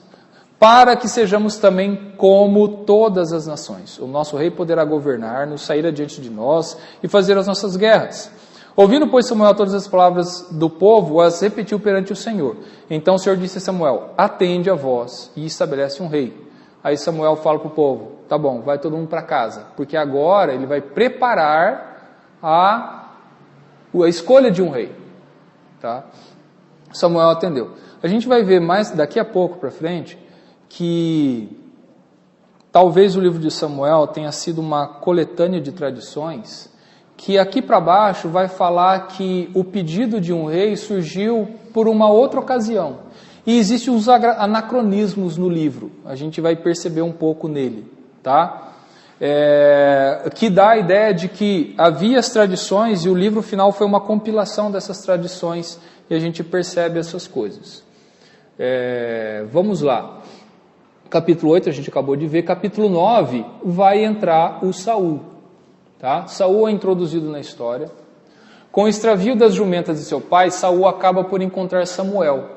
para que sejamos também como todas as nações. O nosso rei poderá governar-nos, sair adiante de nós e fazer as nossas guerras. Ouvindo, pois, Samuel todas as palavras do povo, as repetiu perante o Senhor. Então o Senhor disse a Samuel, atende a voz e estabelece um rei. Aí Samuel fala para o povo, tá bom, vai todo mundo para casa, porque agora ele vai preparar a escolha de um rei. Tá? Samuel atendeu. A gente vai ver mais daqui a pouco para frente que talvez o livro de Samuel tenha sido uma coletânea de tradições que aqui para baixo vai falar que o pedido de um rei surgiu por uma outra ocasião. E existem uns anacronismos no livro, a gente vai perceber um pouco nele, tá? Que dá a ideia de que havia as tradições e o livro final foi uma compilação dessas tradições e a gente percebe essas coisas. Vamos lá. Capítulo 8 a gente acabou de ver, capítulo 9 vai entrar o Saul. Tá? Saul é introduzido na história. Com o extravio das jumentas de seu pai, Saul acaba por encontrar Samuel,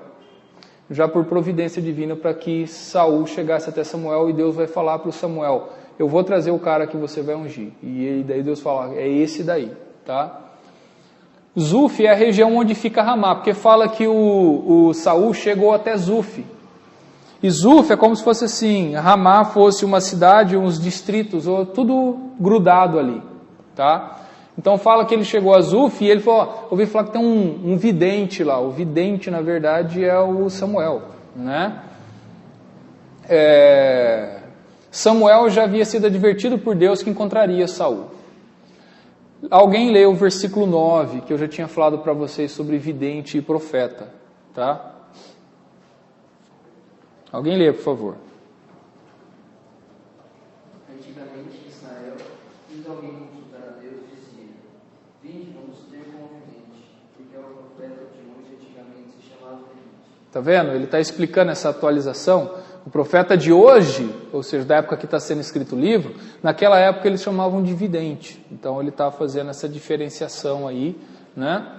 já por providência divina, para que Saul chegasse até Samuel, e Deus vai falar para o Samuel, eu vou trazer o cara que você vai ungir. E daí Deus fala, é esse daí. Tá? Zuf é a região onde fica Ramá, porque fala que o Saul chegou até Zuf. E Zuf é como se fosse assim, Ramá fosse uma cidade, uns distritos, tudo grudado ali. Tá? Então fala que ele chegou a Zuf e ele falou, ouvi falar que tem um vidente lá. O vidente, na verdade, é o Samuel. Né? Samuel já havia sido advertido por Deus que encontraria Saul. Alguém leu o versículo 9, que eu já tinha falado para vocês sobre vidente e profeta. Tá? Alguém lê, por favor. Antigamente, Israel, indo alguém consultar a Deus, dizia, vinde, vamos ter com o vidente, porque é o profeta de onde antigamente se chamava vidente. Tá vendo? Ele está explicando essa atualização. O profeta de hoje, ou seja, da época que está sendo escrito o livro, naquela época eles chamavam de vidente. Então ele está fazendo essa diferenciação aí, né?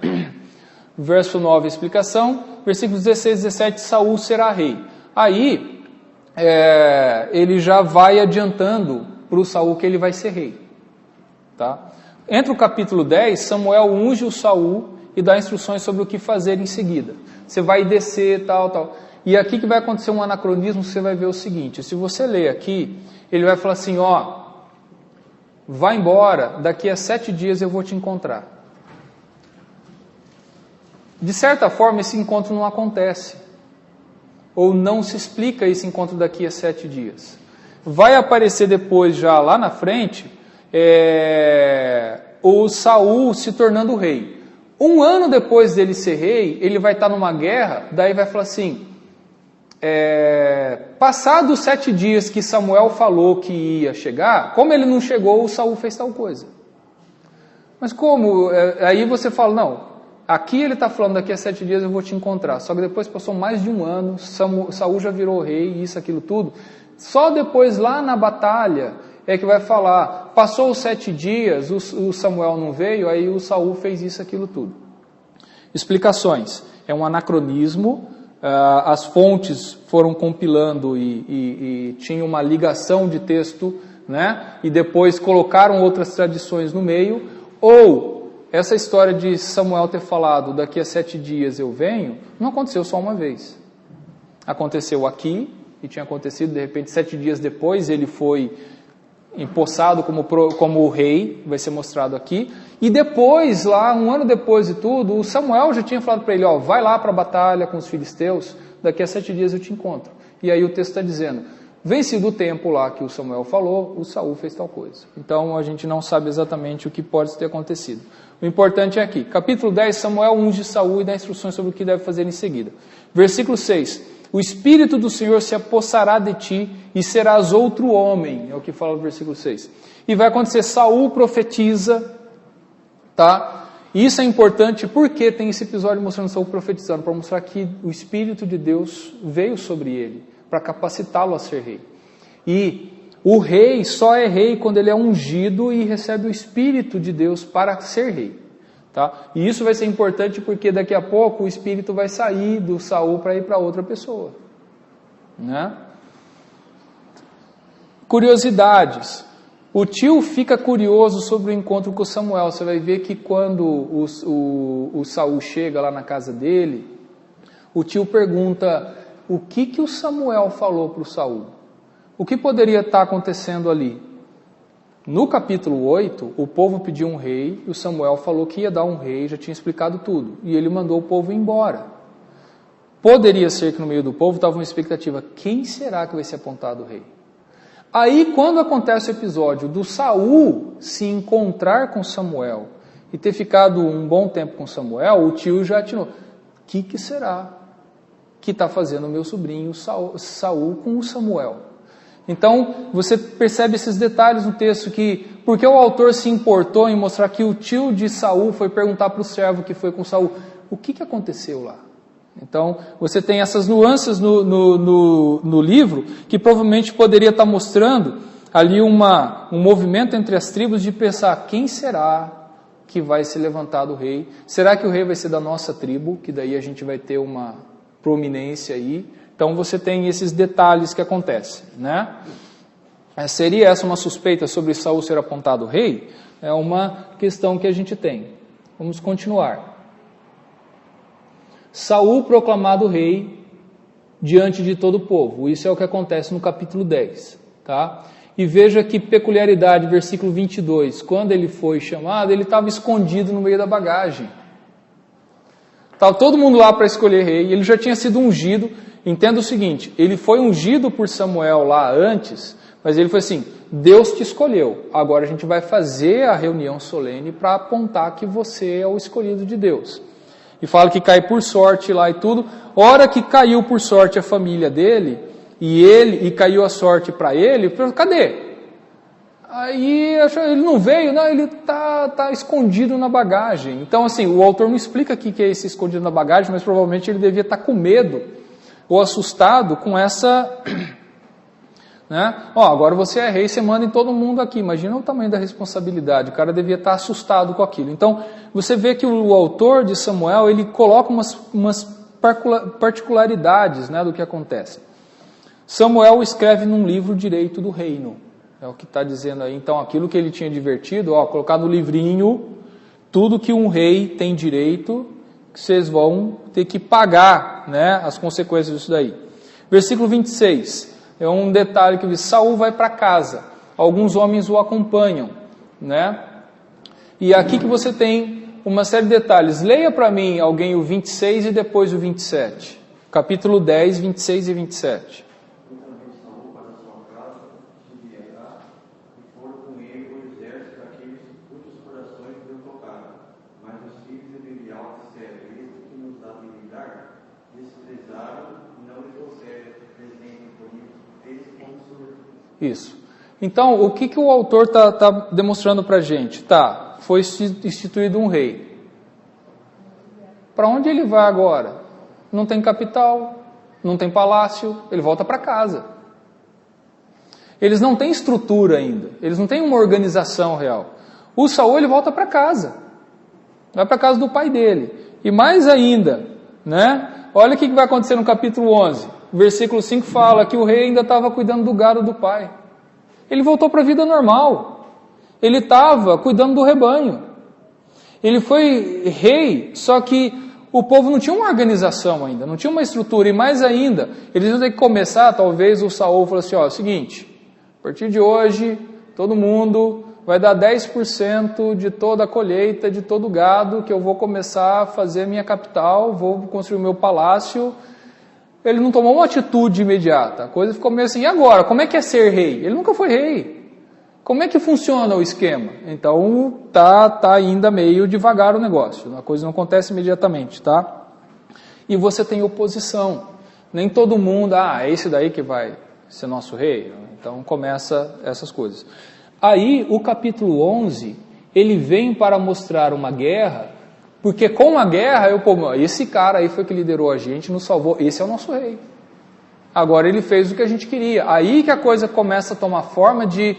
Verso 9, explicação. Versículos 16 e 17, Saul será rei. Aí, ele já vai adiantando para o Saul que ele vai ser rei. Tá? Entre o capítulo 10, Samuel unge o Saul e dá instruções sobre o que fazer em seguida. Você vai descer, tal. E aqui que vai acontecer um anacronismo, você vai ver o seguinte, se você ler aqui, ele vai falar assim, vai embora, daqui a 7 dias eu vou te encontrar. De certa forma, esse encontro não acontece. Ou não se explica esse encontro daqui a 7 dias. Vai aparecer depois, já lá na frente, o Saul se tornando rei. 1 ano depois dele ser rei, ele vai estar numa guerra, daí vai falar assim, passados 7 dias que Samuel falou que ia chegar, como ele não chegou, o Saul fez tal coisa. Mas como? Aí você fala, não, aqui ele está falando, daqui a 7 dias eu vou te encontrar. Só que depois passou mais de 1 ano, Saul já virou rei, isso, aquilo tudo. Só depois, lá na batalha, é que vai falar, passou os 7 dias, o Samuel não veio, aí o Saul fez isso, aquilo tudo. Explicações. É um anacronismo, as fontes foram compilando e tinha uma ligação de texto, né? E depois colocaram outras tradições no meio, ou essa história de Samuel ter falado, daqui a 7 dias eu venho, não aconteceu só uma vez. Aconteceu aqui, e tinha acontecido, de repente, 7 dias depois, ele foi empossado como rei, vai ser mostrado aqui. E depois, lá, 1 ano depois de tudo, o Samuel já tinha falado para ele, vai lá para a batalha com os filisteus, daqui a 7 dias eu te encontro. E aí o texto está dizendo, vencido o tempo lá que o Samuel falou, o Saul fez tal coisa. Então a gente não sabe exatamente o que pode ter acontecido. O importante é aqui, capítulo 10, Samuel unge Saul e dá instruções sobre o que deve fazer em seguida. Versículo 6, o Espírito do Senhor se apossará de ti e serás outro homem, é o que fala no versículo 6. E vai acontecer, Saul profetiza, tá? E isso é importante porque tem esse episódio mostrando Saul profetizando, para mostrar que o Espírito de Deus veio sobre ele, para capacitá-lo a ser rei. E o rei só é rei quando ele é ungido e recebe o Espírito de Deus para ser rei. Tá? E isso vai ser importante porque daqui a pouco o Espírito vai sair do Saul para ir para outra pessoa. Né? Curiosidades. O tio fica curioso sobre o encontro com Samuel. Você vai ver que quando o Saul chega lá na casa dele, o tio pergunta o que o Samuel falou para o Saul. O que poderia estar acontecendo ali? No capítulo 8, o povo pediu um rei, e o Samuel falou que ia dar um rei, já tinha explicado tudo, e ele mandou o povo embora. Poderia ser que no meio do povo estava uma expectativa, quem será que vai ser apontado o rei? Aí, quando acontece o episódio do Saul se encontrar com Samuel e ter ficado um bom tempo com Samuel, o tio já atinou. O que será que está fazendo o meu sobrinho Saul com o Samuel? Então, você percebe esses detalhes no texto, que porque o autor se importou em mostrar que o tio de Saul foi perguntar para o servo que foi com Saul, o que aconteceu lá? Então, você tem essas nuances no livro, que provavelmente poderia estar mostrando ali um movimento entre as tribos de pensar, quem será que vai ser levantado o rei? Será que o rei vai ser da nossa tribo? Que daí a gente vai ter uma prominência aí. Então você tem esses detalhes que acontecem, né? Seria essa uma suspeita sobre Saul ser apontado rei? É uma questão que a gente tem. Vamos continuar. Saul proclamado rei diante de todo o povo. Isso é o que acontece no capítulo 10, tá? E veja que peculiaridade, versículo 22. Quando ele foi chamado, ele estava escondido no meio da bagagem. Estava todo mundo lá para escolher rei, ele já tinha sido ungido. Entenda o seguinte, ele foi ungido por Samuel lá antes, mas ele foi assim, Deus te escolheu, agora a gente vai fazer a reunião solene para apontar que você é o escolhido de Deus. E fala que cai por sorte lá e tudo. Hora que caiu por sorte a família dele, e caiu a sorte para ele, cadê? Aí ele não veio, não, ele tá escondido na bagagem. Então assim, o autor não explica o que é esse escondido na bagagem, mas provavelmente ele devia estar com medo, ou assustado com essa, né? Agora você é rei, você manda em todo mundo aqui. Imagina o tamanho da responsabilidade. O cara devia estar assustado com aquilo. Então, você vê que o autor de Samuel, ele coloca umas particularidades, né, do que acontece. Samuel escreve num livro direito do reino. É o que está dizendo aí. Então, aquilo que ele tinha divertido, colocar no livrinho tudo que um rei tem direito, que vocês vão ter que pagar, né, as consequências disso daí. Versículo 26, é um detalhe que diz, Saul vai para casa, alguns homens o acompanham, né? E aqui que você tem uma série de detalhes. Leia para mim alguém o 26 e depois o 27. Capítulo 10, 26 e 27. Isso. Então, o que o autor está demonstrando para a gente? Foi instituído um rei. Para onde ele vai agora? Não tem capital, não tem palácio, ele volta para casa. Eles não têm estrutura ainda, eles não têm uma organização real. O Saul, ele volta para casa. Vai para casa do pai dele. E mais ainda, né? Olha o que vai acontecer no capítulo 11. O versículo 5 fala que o rei ainda estava cuidando do gado do pai. Ele voltou para a vida normal. Ele estava cuidando do rebanho. Ele foi rei, só que o povo não tinha uma organização ainda, não tinha uma estrutura. E mais ainda, eles iam ter que começar, talvez o Saul falou assim, é o seguinte, a partir de hoje, todo mundo vai dar 10% de toda a colheita, de todo o gado, que eu vou começar a fazer minha capital, vou construir o meu palácio. Ele não tomou uma atitude imediata. A coisa ficou meio assim, e agora? Como é que é ser rei? Ele nunca foi rei. Como é que funciona o esquema? Então, tá ainda meio devagar o negócio. A coisa não acontece imediatamente, tá? E você tem oposição. Nem todo mundo, é esse daí que vai ser nosso rei. Então, começa essas coisas. Aí, o capítulo 11, ele vem para mostrar uma guerra, porque com a guerra, esse cara aí foi que liderou a gente, nos salvou, esse é o nosso rei. Agora ele fez o que a gente queria. Aí que a coisa começa a tomar forma de,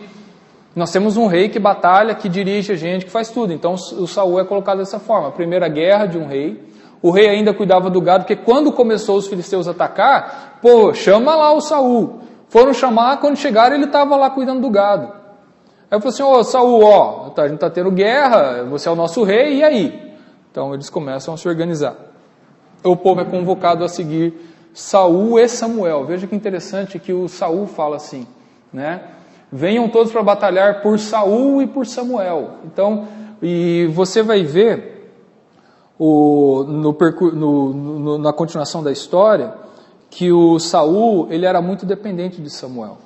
nós temos um rei que batalha, que dirige a gente, que faz tudo. Então o Saul é colocado dessa forma. A primeira guerra de um rei, o rei ainda cuidava do gado, porque quando começou os filisteus a atacar, chama lá o Saul. Foram chamar, quando chegaram ele estava lá cuidando do gado. Aí eu falei assim, Saul, a gente está tendo guerra, você é o nosso rei, e aí? Então eles começam a se organizar. O povo é convocado a seguir Saul e Samuel. Veja que interessante que o Saul fala assim, né? Venham todos para batalhar por Saul e por Samuel. Então, e você vai ver na continuação da história que o Saul, ele era muito dependente de Samuel.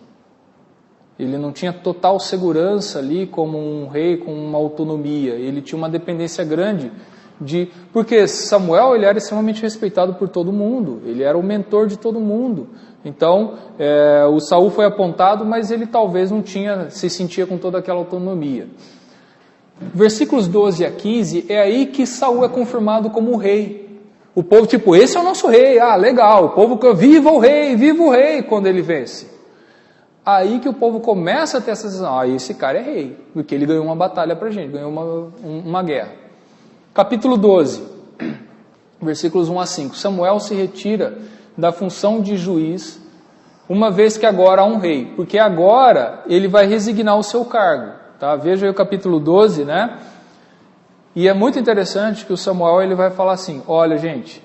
Ele não tinha total segurança ali como um rei com uma autonomia. Ele tinha uma dependência grande porque Samuel, ele era extremamente respeitado por todo mundo, ele era o mentor de todo mundo. Então, o Saul foi apontado, mas ele talvez não se sentia com toda aquela autonomia. Versículos 12 a 15, é aí que Saul é confirmado como rei. O povo, esse é o nosso rei, legal, o povo, viva o rei, quando ele vence. Aí que o povo começa a ter essa sensação, esse cara é rei, porque ele ganhou uma batalha pra gente, ganhou uma guerra. Capítulo 12, versículos 1 a 5. Samuel se retira da função de juiz, uma vez que agora há um rei, porque agora ele vai resignar o seu cargo. Tá? Veja aí o capítulo 12, né? E é muito interessante que o Samuel ele vai falar assim, olha gente,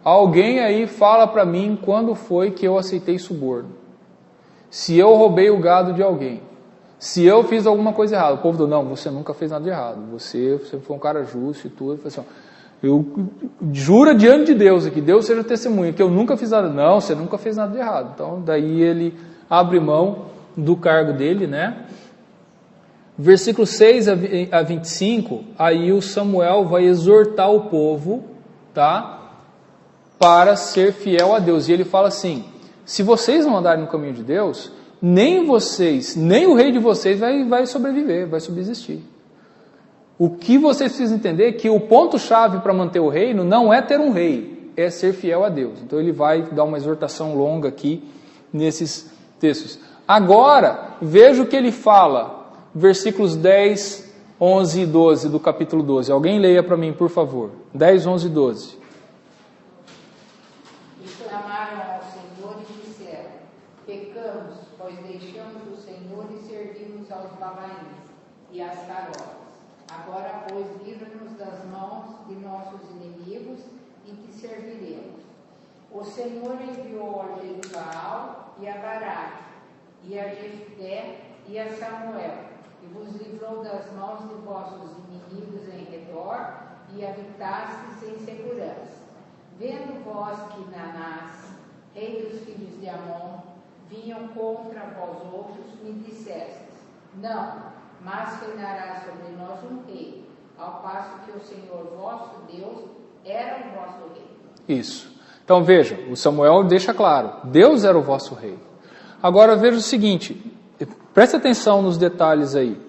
alguém aí fala para mim quando foi que eu aceitei suborno. Se eu roubei o gado de alguém. Se eu fiz alguma coisa errada, o povo falou, não, você nunca fez nada de errado, você foi um cara justo e tudo. Eu falei assim, eu juro diante de Deus, que Deus seja testemunha, que eu nunca fiz nada. Não, você nunca fez nada de errado. Então, daí ele abre mão do cargo dele, né? Versículo 6 a 25, aí o Samuel vai exortar o povo, tá? Para ser fiel a Deus. E ele fala assim, se vocês não andarem no caminho de Deus, nem vocês, nem o rei de vocês vai sobreviver, vai subsistir. O que vocês precisam entender é que o ponto-chave para manter o reino não é ter um rei, é ser fiel a Deus. Então ele vai dar uma exortação longa aqui nesses textos. Agora, veja o que ele fala, versículos 10, 11 e 12 do capítulo 12. Alguém leia para mim, por favor. 10, 11 e 12. E clamaram ao Senhor e disseram, pecamos, pois deixamos o Senhor e servimos aos Babaíns e às carolas. Agora, pois, livra-nos das mãos de nossos inimigos e te serviremos. O Senhor enviou a Jerubaal e a Baraque, e a Jefté e a Samuel, e vos livrou das mãos de vossos inimigos em redor, e habitastes em segurança. Vendo vós que Nanás, rei dos filhos de Amon, vinham contra vós outros, me dissestes, não, mas reinará sobre nós um rei, ao passo que o Senhor vosso Deus era o vosso rei. Isso. Então veja, o Samuel deixa claro, Deus era o vosso rei. Agora veja o seguinte, preste atenção nos detalhes aí.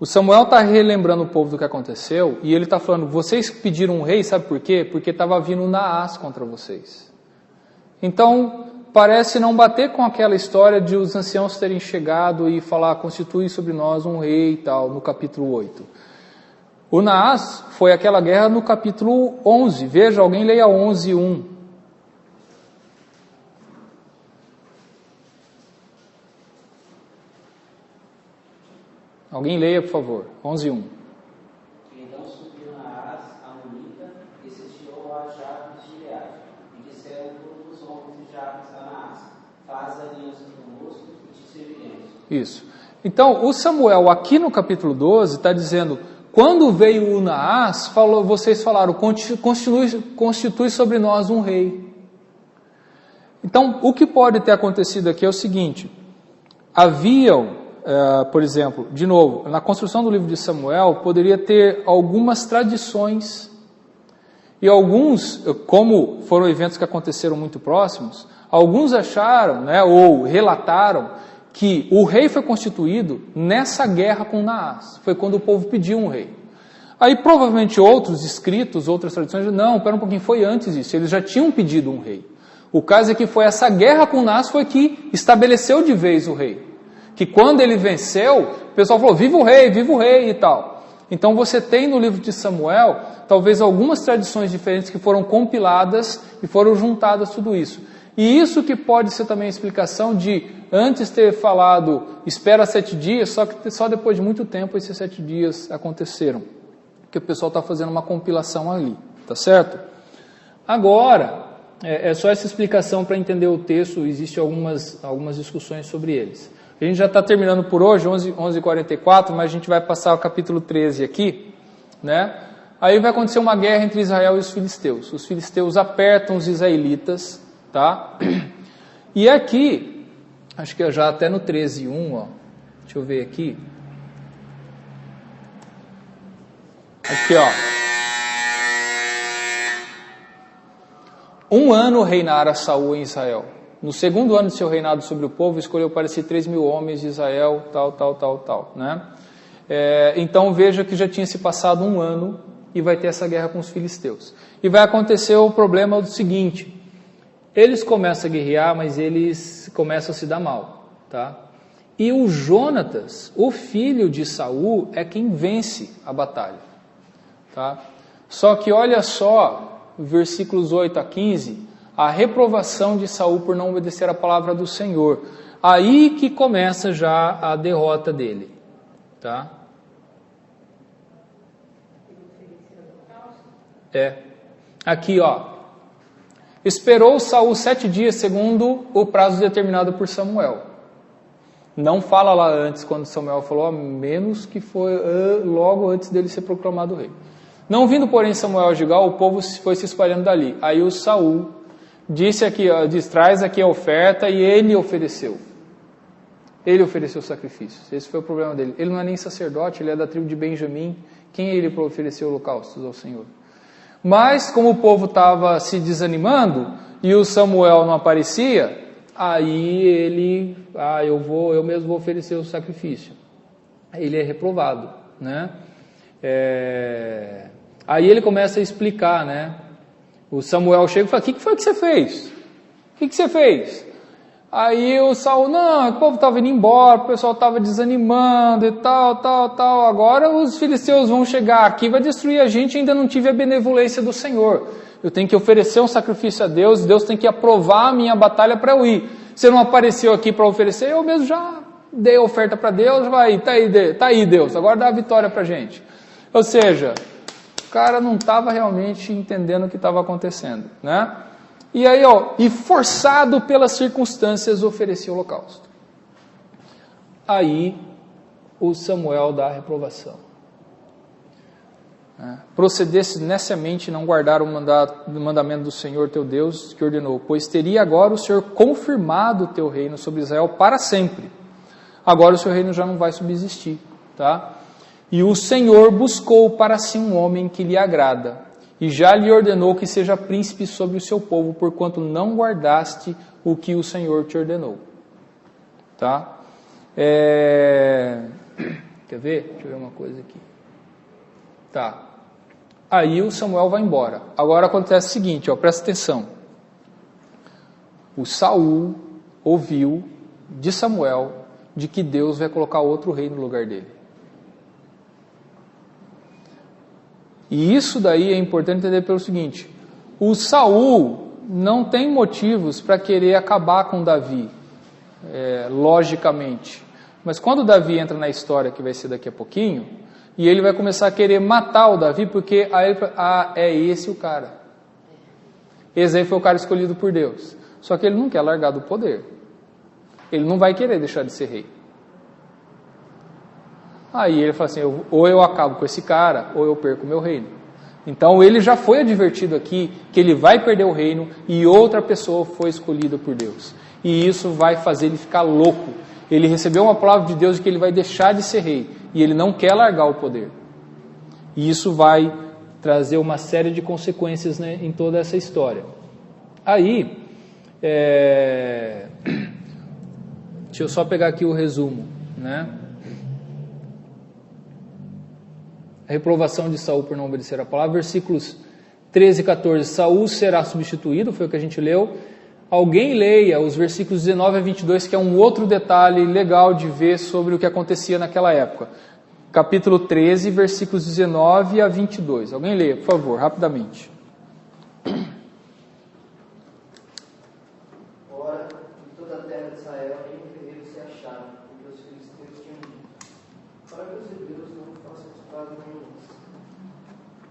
O Samuel está relembrando o povo do que aconteceu, e ele está falando, vocês pediram um rei, sabe por quê? Porque estava vindo Naás contra vocês. Então, parece não bater com aquela história de os anciãos terem chegado e falar, constitui sobre nós um rei e tal, no capítulo 8. O Naás foi aquela guerra no capítulo 11. Veja, alguém leia 11, 1. Alguém leia, por favor. 11, 1. Então subiu Naás, amonita, e sitiou a Jabes de Gileade. E disseram todos os homens de Jabes a Naás, faz aliança conosco e te serviremos. Isso. Então, o Samuel, aqui no capítulo 12, está dizendo, Quando veio o Naás, vocês falaram, constitui sobre nós um rei. Então, o que pode ter acontecido aqui é o seguinte, haviam, por exemplo, de novo, na construção do livro de Samuel, poderia ter algumas tradições, e alguns, como foram eventos que aconteceram muito próximos, alguns acharam, né, ou relataram, que o rei foi constituído nessa guerra com Naás, foi quando o povo pediu um rei. Aí provavelmente outros escritos, outras tradições, não, pera um pouquinho, foi antes disso, eles já tinham pedido um rei. O caso é que foi essa guerra com Naás foi que estabeleceu de vez o rei. Que quando ele venceu, o pessoal falou, viva o rei e tal. Então você tem no livro de Samuel, talvez algumas tradições diferentes que foram compiladas e foram juntadas tudo isso. E isso que pode ser também a explicação de antes ter falado, espera 7 dias, só que só depois de muito tempo esses 7 dias aconteceram. Porque o pessoal está fazendo uma compilação ali, tá certo? Agora, é só essa explicação para entender o texto, existem algumas discussões sobre eles. A gente já está terminando por hoje, 11h44, mas a gente vai passar o capítulo 13 aqui, né? Aí vai acontecer uma guerra entre Israel e os filisteus. Os filisteus apertam os israelitas, tá? E aqui, acho que já até no 13:1, ó, deixa eu ver aqui. Aqui, ó. 1 ano reinara Saul em Israel. No 2º ano de seu reinado sobre o povo, escolheu para si 3.000 homens de Israel, tal, né? Então veja que já tinha se passado 1 ano e vai ter essa guerra com os filisteus. E vai acontecer o problema do seguinte, eles começam a guerrear, mas eles começam a se dar mal, tá? E o Jonatas, o filho de Saul, é quem vence a batalha, tá? Só que olha só, versículos 8 a 15, a reprovação de Saul por não obedecer a palavra do Senhor. Aí que começa já a derrota dele, tá? Aqui, ó. Esperou Saul 7 dias segundo o prazo determinado por Samuel. Não fala lá antes, quando Samuel falou, menos que foi logo antes dele ser proclamado rei. Não vindo, porém, Samuel a Gilgal, o povo foi se espalhando dali. Aí o Saul disse aqui, traz aqui a oferta, e ele ofereceu. Ele ofereceu sacrifícios. Esse foi o problema dele. Ele não é nem sacerdote, ele é da tribo de Benjamim. Quem é ele para oferecer holocaustos ao Senhor? Mas, como o povo estava se desanimando, e o Samuel não aparecia, aí ele, eu mesmo vou oferecer o sacrifício. Ele é reprovado, né? Aí ele começa a explicar, né? O Samuel chega e fala, o que foi que você fez? O que você fez? Aí o Saul, não, o povo estava indo embora, o pessoal estava desanimando e tal. Agora os filisteus vão chegar aqui, vai destruir a gente, ainda não tive a benevolência do Senhor. Eu tenho que oferecer um sacrifício a Deus, Deus tem que aprovar a minha batalha para eu ir. Você não apareceu aqui para oferecer, eu mesmo já dei a oferta para Deus, vai, tá aí Deus, agora dá a vitória para a gente. Ou seja, o cara não estava realmente entendendo o que estava acontecendo, né? E aí, e forçado pelas circunstâncias, oferecia o holocausto. Aí, o Samuel dá a reprovação. Procedesse neciamente não guardar o mandamento do Senhor teu Deus, que ordenou, pois teria agora o Senhor confirmado o teu reino sobre Israel para sempre. Agora o seu reino já não vai subsistir, tá? E o Senhor buscou para si um homem que lhe agrada, e já lhe ordenou que seja príncipe sobre o seu povo, porquanto não guardaste o que o Senhor te ordenou. Tá? Quer ver? Deixa eu ver uma coisa aqui. Tá. Aí o Samuel vai embora. Agora acontece o seguinte, presta atenção. O Saul ouviu de Samuel de que Deus vai colocar outro rei no lugar dele. E isso daí é importante entender pelo seguinte, o Saul não tem motivos para querer acabar com Davi, logicamente. Mas quando Davi entra na história, que vai ser daqui a pouquinho, e ele vai começar a querer matar o Davi, porque aí é esse o cara. Esse aí foi o cara escolhido por Deus. Só que ele não quer largar do poder. Ele não vai querer deixar de ser rei. Aí ele fala assim, ou eu acabo com esse cara, ou eu perco o meu reino. Então ele já foi advertido aqui que ele vai perder o reino e outra pessoa foi escolhida por Deus. E isso vai fazer ele ficar louco. Ele recebeu uma palavra de Deus de que ele vai deixar de ser rei e ele não quer largar o poder. E isso vai trazer uma série de consequências, né, em toda essa história. Aí, deixa eu só pegar aqui o resumo, né? A reprovação de Saul por não obedecer a palavra, versículos 13 e 14, Saul será substituído, foi o que a gente leu. Alguém leia os versículos 19 a 22, que é um outro detalhe legal de ver sobre o que acontecia naquela época. Capítulo 13, versículos 19 a 22. Alguém leia, por favor, rapidamente. Ora, em toda a terra de Israel, nenhum guerreiro se achava, porque os filisteus tinham dito, para que os hebreus não façam espada nenhuma.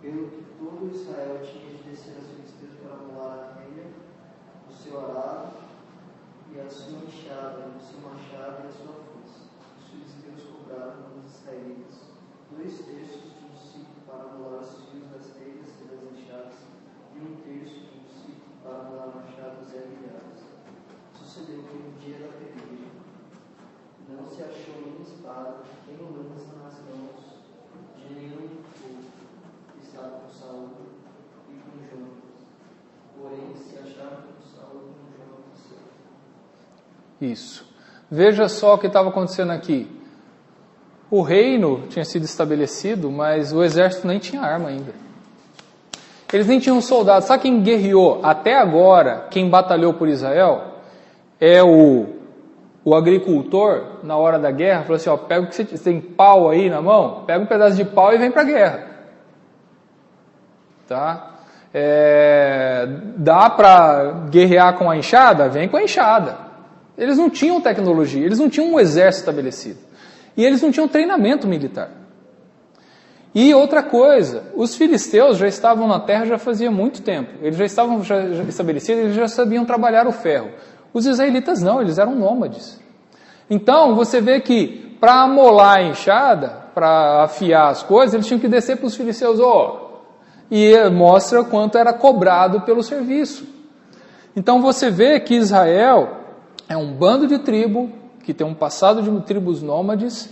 Pelo que todo Israel tinha de descer aos filisteus para amolar a telha, o seu arado, e a sua enxada, e o seu machado e a sua foice. Os filisteus cobraram dos israelitas 2/3 de um ciclo para amolar os fios das telhas e das enxadas, e 1/3 de um ciclo para amolar machados e aguilhados. Sucedeu que no dia da peleja não se achou nem espada, nem lança nas mãos de nenhum povo que estava com Saul e com Jonatas. Porém, se acharam com Saul e com Jonatas. Isso. Veja só o que estava acontecendo aqui. O reino tinha sido estabelecido, mas o exército nem tinha arma ainda. Eles nem tinham soldados. Sabe quem guerreou até agora, quem batalhou por Israel? É o agricultor, na hora da guerra, falou assim, ó, pega o que você tem pau aí na mão, pega um pedaço de pau e vem para a guerra. Tá? Dá para guerrear com a enxada? Vem com a enxada. Eles não tinham tecnologia, eles não tinham um exército estabelecido. E eles não tinham treinamento militar. E outra coisa, os filisteus já estavam na terra já fazia muito tempo. Eles já estavam estabelecidos, eles já sabiam trabalhar o ferro. Os israelitas não, eles eram nômades. Então, você vê que para amolar a enxada, para afiar as coisas, eles tinham que descer para os filisteus, e mostra quanto era cobrado pelo serviço. Então, você vê que Israel é um bando de tribo, que tem um passado de tribos nômades,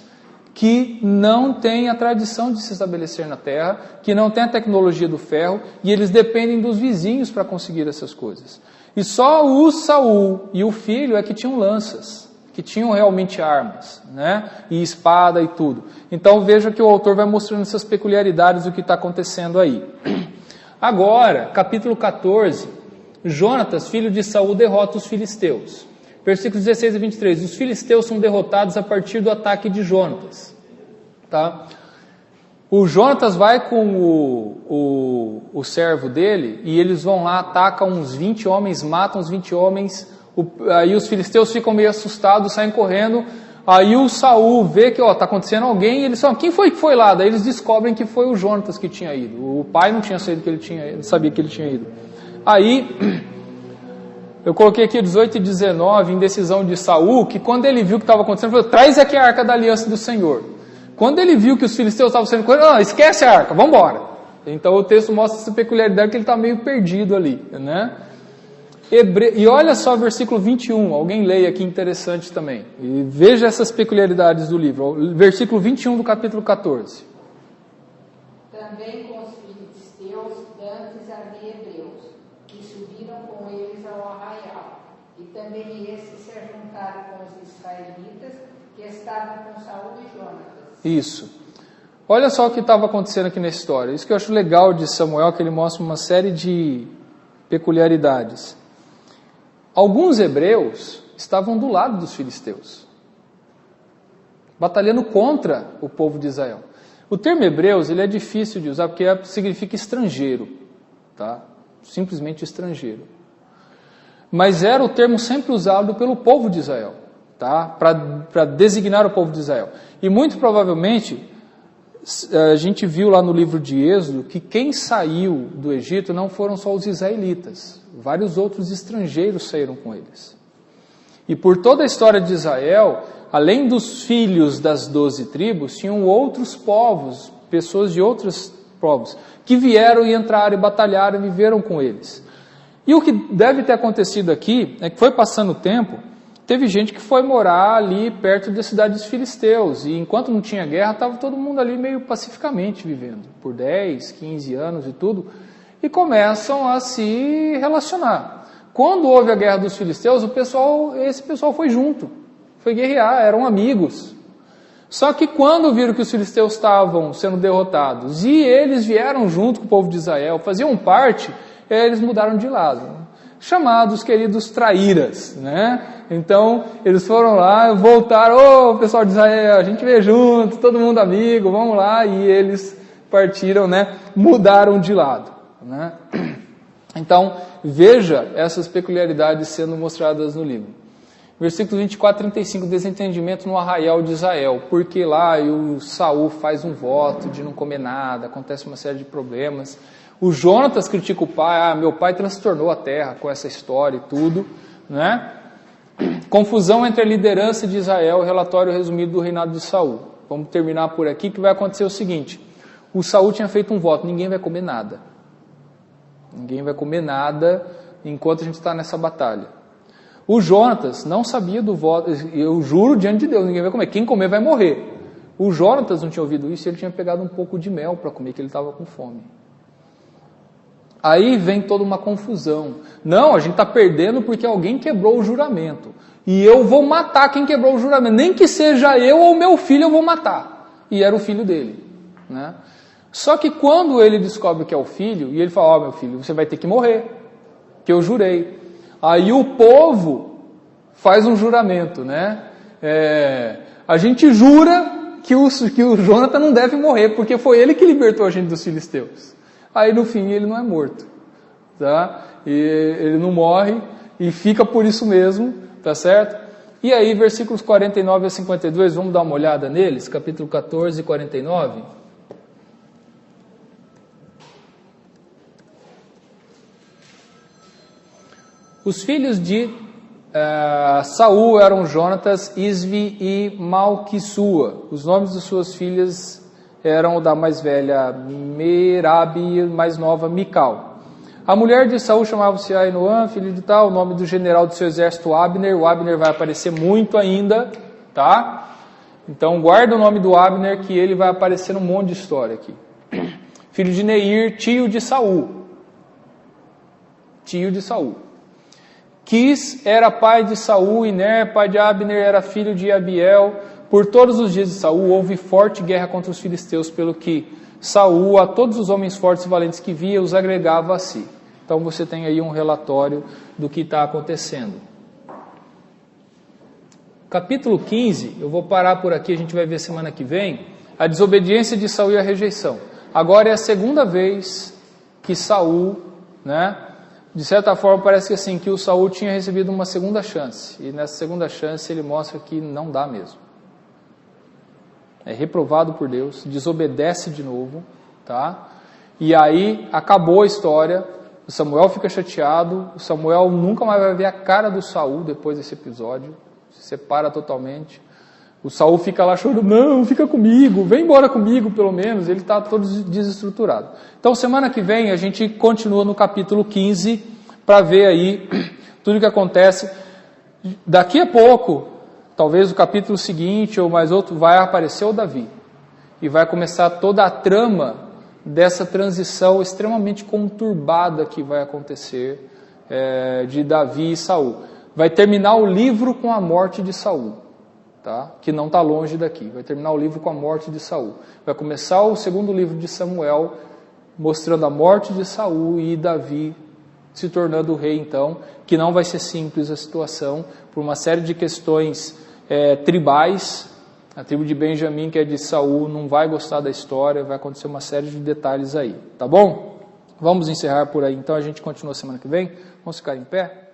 que não tem a tradição de se estabelecer na terra, que não tem a tecnologia do ferro, e eles dependem dos vizinhos para conseguir essas coisas. E só o Saul e o filho é que tinham lanças, que tinham realmente armas, né? E espada e tudo. Então veja que o autor vai mostrando essas peculiaridades do que está acontecendo aí. Agora, capítulo 14, Jonatas, filho de Saul, derrota os filisteus. Versículos 16 a 23. Os filisteus são derrotados a partir do ataque de Jonatas. Tá? O Jonatas vai com o servo dele e eles vão lá, atacam uns 20 homens, matam uns 20 homens. Aí os filisteus ficam meio assustados, saem correndo. Aí o Saul vê que está acontecendo alguém e eles falam, quem foi que foi lá? Daí eles descobrem que foi o Jonatas que tinha ido. O pai não tinha sabido que ele sabia que ele tinha ido. Aí... eu coloquei aqui 18 e 19, em decisão de Saul, que quando ele viu o que estava acontecendo, ele falou, traz aqui a arca da aliança do Senhor. Quando ele viu que os filisteus estavam sendo corridos, não, esquece a arca, vamos embora. Então o texto mostra essa peculiaridade que ele está meio perdido ali, né? E olha só o versículo 21, alguém leia aqui, interessante também. E veja essas peculiaridades do livro, versículo 21 do capítulo 14. Também com os filisteus, dantes havia hebreus, que subiram com eles ao arraial. E também esses se ajuntaram com os israelitas, que estavam com Saul e Jonatas. Isso. Olha só o que estava acontecendo aqui nessa história. Isso que eu acho legal de Samuel, que ele mostra uma série de peculiaridades. Alguns hebreus estavam do lado dos filisteus, batalhando contra o povo de Israel. O termo hebreus ele é difícil de usar porque significa estrangeiro, tá? Simplesmente estrangeiro. Mas era o termo sempre usado pelo povo de Israel, tá? Para designar o povo de Israel. E muito provavelmente, a gente viu lá no livro de Êxodo que quem saiu do Egito não foram só os israelitas. Vários outros estrangeiros saíram com eles. E por toda a história de Israel, além dos filhos das 12 tribos, tinham outros povos, pessoas de outros povos, que vieram e entraram e batalharam e viveram com eles. E o que deve ter acontecido aqui é que foi passando o tempo, teve gente que foi morar ali perto da cidade dos filisteus, e enquanto não tinha guerra, estava todo mundo ali meio pacificamente vivendo, por 10, 15 anos e tudo, e começam a se relacionar. Quando houve a guerra dos filisteus, esse pessoal foi junto, foi guerrear, eram amigos. Só que quando viram que os filisteus estavam sendo derrotados, e eles vieram junto com o povo de Israel, faziam parte, eles mudaram de lado, chamados queridos traíras, né? Então, eles foram lá, voltaram, pessoal de Israel, a gente vê junto, todo mundo amigo, vamos lá, e eles partiram, né? Mudaram de lado, né? Então, veja essas peculiaridades sendo mostradas no livro. Versículo 24 e 35, desentendimento no arraial de Israel, porque lá o Saul faz um voto de não comer nada, acontece uma série de problemas. O Jonatas critica o pai, meu pai transtornou a terra com essa história e tudo, né? Confusão entre a liderança de Israel, relatório resumido do reinado de Saul. Vamos terminar por aqui, que vai acontecer o seguinte: o Saul tinha feito um voto, ninguém vai comer nada. Ninguém vai comer nada enquanto a gente está nessa batalha. O Jonatas não sabia do voto, eu juro diante de Deus, ninguém vai comer, quem comer vai morrer. O Jonatas não tinha ouvido isso, ele tinha pegado um pouco de mel para comer, que ele estava com fome. Aí vem toda uma confusão. Não, a gente está perdendo porque alguém quebrou o juramento. E eu vou matar quem quebrou o juramento. Nem que seja eu ou meu filho, eu vou matar. E era o filho dele, né? Só que quando ele descobre que é o filho, e ele fala, meu filho, você vai ter que morrer, que eu jurei. Aí o povo faz um juramento, né? A gente jura que o Jonathan não deve morrer, porque foi ele que libertou a gente dos filisteus. Aí no fim ele não é morto, tá? E ele não morre e fica por isso mesmo, tá certo? E aí versículos 49 a 52, vamos dar uma olhada neles, capítulo 14 e 49. Os filhos de Saul eram Jonatas, Isvi e Malquissua. Os nomes de suas filhas eram o da mais velha Merabi e mais nova Mical. A mulher de Saul chamava-se Ainoã, filho de tal, o nome do general do seu exército Abner. O Abner vai aparecer muito ainda, tá? Então guarda o nome do Abner, que ele vai aparecer num monte de história aqui. Filho de Neir, tio de Saul. Tio de Saul. Quis era pai de Saul, e Ner, pai de Abner, era filho de Abiel. Por todos os dias de Saul houve forte guerra contra os filisteus, pelo que Saul, a todos os homens fortes e valentes que via, os agregava a si. Então você tem aí um relatório do que está acontecendo. Capítulo 15, eu vou parar por aqui, a gente vai ver semana que vem, a desobediência de Saul e a rejeição. Agora é a segunda vez que Saul, né, de certa forma parece que assim, que o Saul tinha recebido uma segunda chance, e nessa segunda chance ele mostra que não dá mesmo. É reprovado por Deus, desobedece de novo, tá? E aí acabou a história, o Samuel fica chateado, o Samuel nunca mais vai ver a cara do Saul depois desse episódio, se separa totalmente. O Saul fica lá chorando, não, fica comigo, vem embora comigo pelo menos, ele está todo desestruturado. Então semana que vem a gente continua no capítulo 15, para ver aí tudo o que acontece. Daqui a pouco, talvez o capítulo seguinte ou mais outro, vai aparecer o Davi. E vai começar toda a trama dessa transição extremamente conturbada que vai acontecer de Davi e Saul. Vai terminar o livro com a morte de Saul, tá? Que não está longe daqui. Vai terminar o livro com a morte de Saul. Vai começar o segundo livro de Samuel, mostrando a morte de Saul e Davi se tornando o rei, então, que não vai ser simples a situação, por uma série de questões tribais. A tribo de Benjamim, que é de Saul, não vai gostar da história, vai acontecer uma série de detalhes aí, tá bom? Vamos encerrar por aí, então a gente continua semana que vem, vamos ficar em pé?